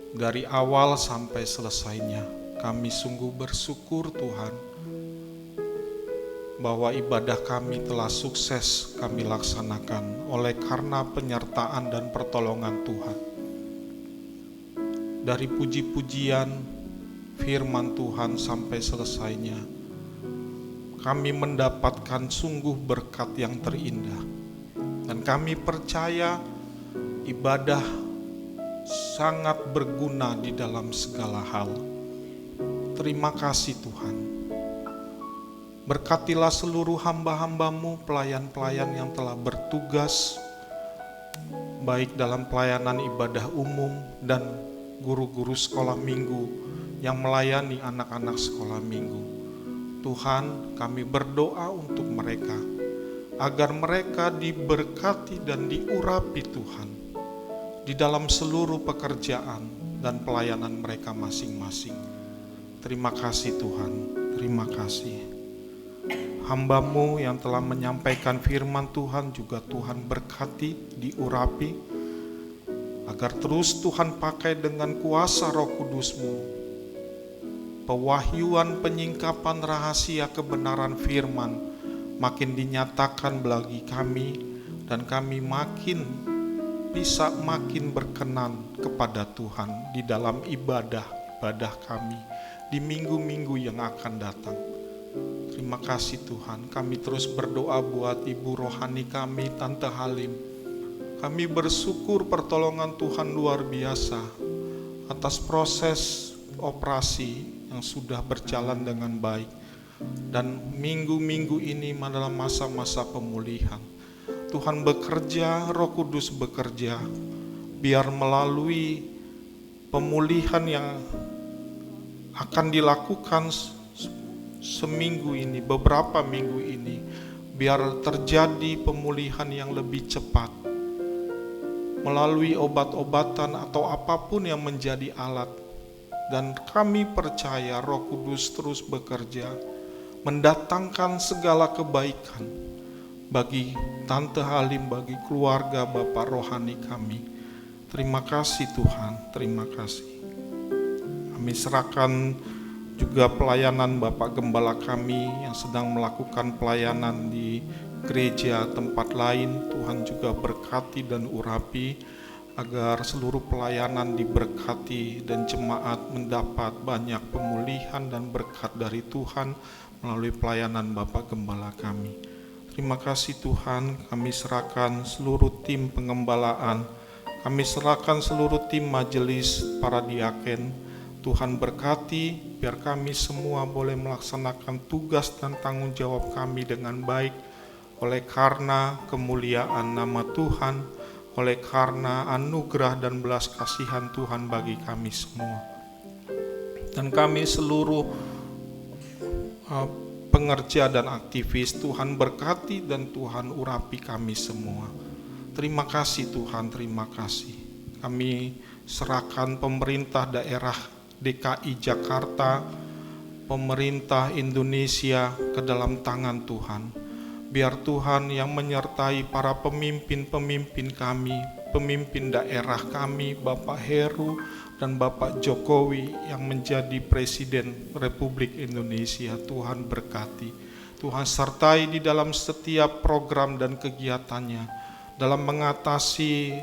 Dari awal sampai selesainya, kami sungguh bersyukur Tuhan, bahwa ibadah kami telah sukses kami laksanakan oleh karena penyertaan dan pertolongan Tuhan. Dari puji-pujian firman Tuhan sampai selesainya, kami mendapatkan sungguh berkat yang terindah. Dan kami percaya ibadah sangat berguna di dalam segala hal. Terima kasih Tuhan. Berkatilah seluruh hamba-hamba-Mu, pelayan-pelayan yang telah bertugas, baik dalam pelayanan ibadah umum dan guru-guru sekolah minggu yang melayani anak-anak sekolah minggu. Tuhan, kami berdoa untuk mereka, agar mereka diberkati dan diurapi Tuhan, di dalam seluruh pekerjaan dan pelayanan mereka masing-masing. Terima kasih Tuhan, terima kasih. Hamba-Mu yang telah menyampaikan firman Tuhan juga Tuhan berkati, diurapi, agar terus Tuhan pakai dengan kuasa Roh Kudus-Mu, pewahyuan penyingkapan rahasia kebenaran firman makin dinyatakan bagi kami, dan kami bisa makin berkenan kepada Tuhan di dalam ibadah kami di minggu-minggu yang akan datang. Terima kasih Tuhan. Kami terus berdoa buat ibu rohani kami, Tante Halim. Kami bersyukur pertolongan Tuhan luar biasa atas proses operasi yang sudah berjalan dengan baik, dan minggu-minggu ini adalah masa-masa pemulihan. Tuhan bekerja, Roh Kudus bekerja, biar melalui pemulihan yang akan dilakukan seminggu ini, beberapa minggu ini, biar terjadi pemulihan yang lebih cepat, melalui obat-obatan atau apapun yang menjadi alat. Dan kami percaya Roh Kudus terus bekerja, mendatangkan segala kebaikan bagi Tante Halim, bagi keluarga Bapak rohani kami. Terima kasih Tuhan, terima kasih. Kami serahkan juga pelayanan Bapak Gembala kami yang sedang melakukan pelayanan di gereja tempat lain. Tuhan juga berkati dan urapi, agar seluruh pelayanan diberkati dan jemaat mendapat banyak pemulihan dan berkat dari Tuhan melalui pelayanan Bapak Gembala kami. Terima kasih Tuhan, kami serahkan seluruh tim pengembalaan, kami serahkan seluruh tim majelis para diaken. Tuhan berkati, biar kami semua boleh melaksanakan tugas dan tanggung jawab kami dengan baik, oleh karena kemuliaan nama Tuhan, oleh karena anugerah dan belas kasihan Tuhan bagi kami semua. Dan kami seluruh pengerja dan aktivis, Tuhan berkati dan Tuhan urapi kami semua. Terima kasih Tuhan, terima kasih. Kami serahkan pemerintah daerah DKI Jakarta, pemerintah Indonesia ke dalam tangan Tuhan. Biar Tuhan yang menyertai para pemimpin-pemimpin kami, pemimpin daerah kami, Bapak Heru dan Bapak Jokowi yang menjadi Presiden Republik Indonesia. Tuhan berkati, Tuhan sertai di dalam setiap program dan kegiatannya, dalam mengatasi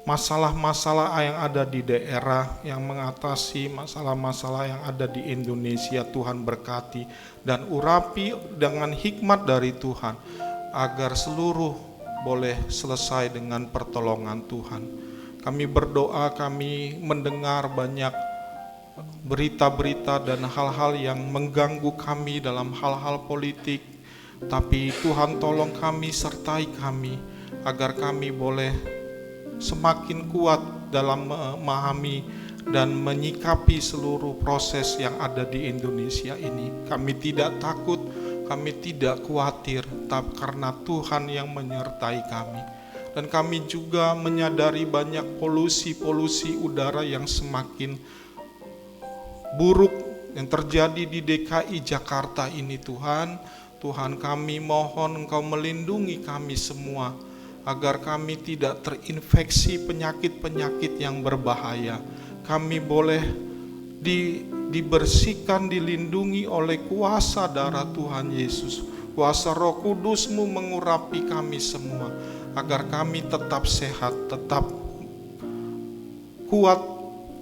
masalah-masalah yang ada di daerah, yang mengatasi masalah-masalah yang ada di Indonesia. Tuhan berkati dan urapi dengan hikmat dari Tuhan, agar seluruh boleh selesai dengan pertolongan Tuhan. Kami berdoa, kami mendengar banyak berita-berita dan hal-hal yang mengganggu kami dalam hal-hal politik, tapi Tuhan tolong kami, sertai kami, agar kami boleh semakin kuat dalam memahami dan menyikapi seluruh proses yang ada di Indonesia ini. Kami tidak takut, kami tidak khawatir, tapi karena Tuhan yang menyertai kami. Dan kami juga menyadari banyak polusi udara yang semakin buruk yang terjadi di DKI Jakarta ini. Tuhan kami mohon Engkau melindungi kami semua, agar kami tidak terinfeksi penyakit-penyakit yang berbahaya. Kami boleh dibersihkan, dilindungi oleh kuasa darah Tuhan Yesus. Kuasa Roh Kudus-Mu mengurapi kami semua, agar kami tetap sehat, tetap kuat,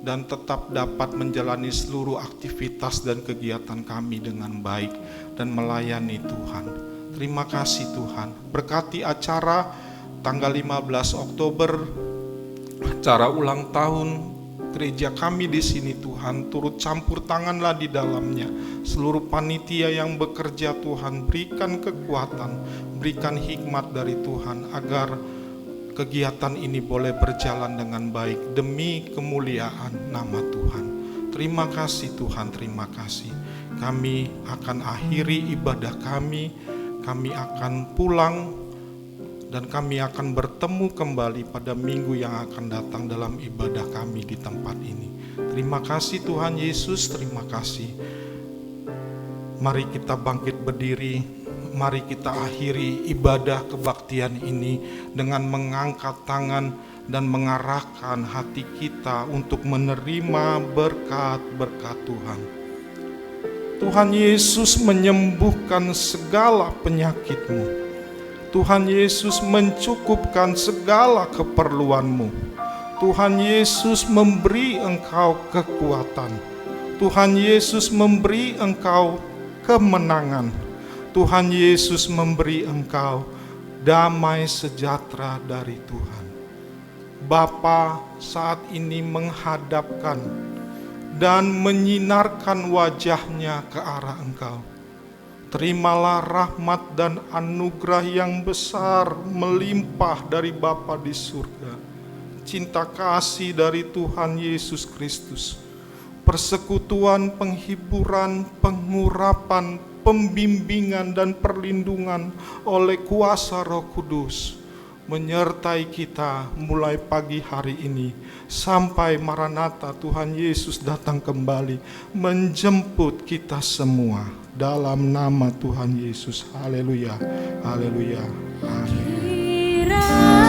dan tetap dapat menjalani seluruh aktivitas dan kegiatan kami dengan baik dan melayani Tuhan. Terima kasih Tuhan. Berkati acara tanggal 15 Oktober, acara ulang tahun gereja kami di sini Tuhan. Turut campur tanganlah di dalamnya. Seluruh panitia yang bekerja Tuhan, berikan kekuatan, berikan hikmat dari Tuhan, agar kegiatan ini boleh berjalan dengan baik demi kemuliaan nama Tuhan. Terima kasih Tuhan, terima kasih. Kami akan akhiri ibadah kami akan pulang, dan kami akan bertemu kembali pada minggu yang akan datang dalam ibadah kami di tempat ini. Terima kasih Tuhan Yesus, terima kasih. Mari kita bangkit berdiri, mari kita akhiri ibadah kebaktian ini dengan mengangkat tangan dan mengarahkan hati kita untuk menerima berkat-berkat Tuhan. Tuhan Yesus menyembuhkan segala penyakitmu. Tuhan Yesus mencukupkan segala keperluanmu. Tuhan Yesus memberi engkau kekuatan. Tuhan Yesus memberi engkau kemenangan. Tuhan Yesus memberi engkau damai sejahtera dari Tuhan. Bapa saat ini menghadapkan dan menyinarkan wajahnya ke arah engkau. Terimalah rahmat dan anugerah yang besar melimpah dari Bapa di surga. Cinta kasih dari Tuhan Yesus Kristus, persekutuan, penghiburan, pengurapan, pembimbingan dan perlindungan oleh kuasa Roh Kudus menyertai kita mulai pagi hari ini sampai Maranatha Tuhan Yesus datang kembali menjemput kita semua dalam nama Tuhan Yesus. Haleluya, haleluya, amin.